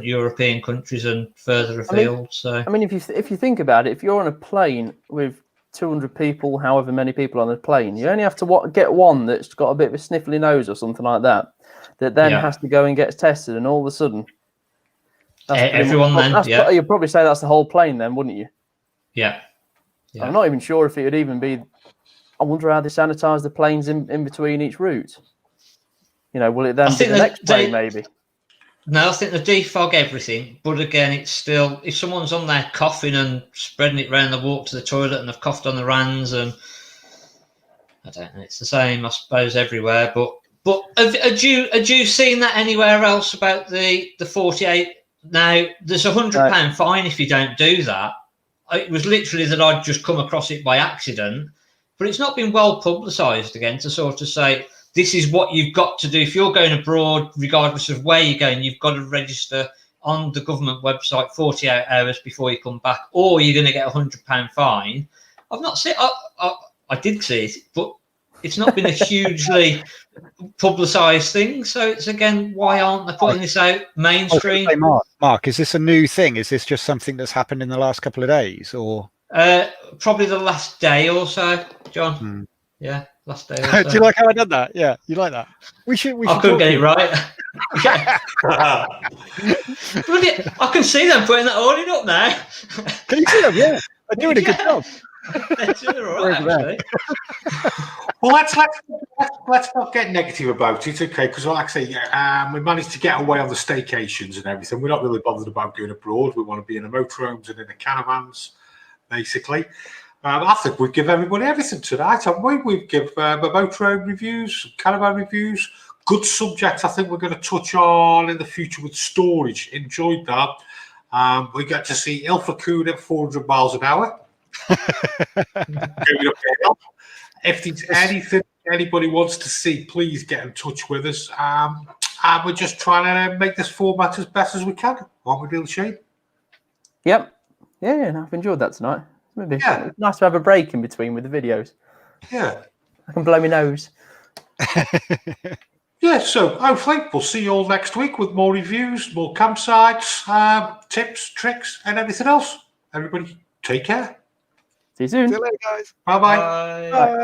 European countries and further afield. I mean, if you think about it, if you're on a plane with 200 people, however many people on the plane, you only have to get one that's got a bit of a sniffly nose or something like that then has to go and get tested, and all of a sudden, everyone you'd probably say that's the whole plane then, wouldn't you? Yeah. I'm not even sure if it would even be. I wonder how they sanitize the planes in between each route. You know, will it then be the next plane maybe? No, I think they defog everything, but again, it's still, if someone's on there coughing and spreading it around the walk to the toilet and they've coughed on the rands, and I don't know, it's the same, I suppose, everywhere. But had you seen that anywhere else about the 48? Now, there's £100 fine if you don't do that. It was literally that I'd just come across it by accident, but it's not been well publicised again to sort of say, this is what you've got to do. If you're going abroad, regardless of where you're going, you've got to register on the government website 48 hours before you come back, or you're going to get £100 fine. I've not seen I did see it, but it's not been a hugely publicised thing. So it's, again, why aren't they putting this out mainstream? Hey, Mark, is this a new thing? Is this just something that's happened in the last couple of days? Or probably the last day or so, John. Yeah, last day or so. Do you like how I did that? Yeah, you like that? We should I couldn't get it right. Brilliant. I can see them putting that awning up now. Can you see them? Yeah, they're doing a good job. They're doing all right, actually. Well, let's not get negative about it, okay? Because, like I say, we managed to get away on the staycations and everything. We're not really bothered about going abroad. We want to be in the motorhomes and in the caravans, basically. I think we've given everybody everything tonight, haven't we? We've given motorhome reviews, caravan reviews. Good subject. I think we're going to touch on in the future with storage. Enjoyed that. We got to see Ilfracombe at 400 miles an hour. If there's anything anybody wants to see, please get in touch with us. And we're just trying to make this format as best as we can. Aren't we, Bill Shane? Yep. Yeah, no, I've enjoyed that tonight. It's nice to have a break in between with the videos. Yeah. I can blow my nose. Yeah, so hopefully we'll see you all next week with more reviews, more campsites, tips, tricks, and everything else. Everybody, take care. See you soon. See you later, guys. Bye-bye. Bye.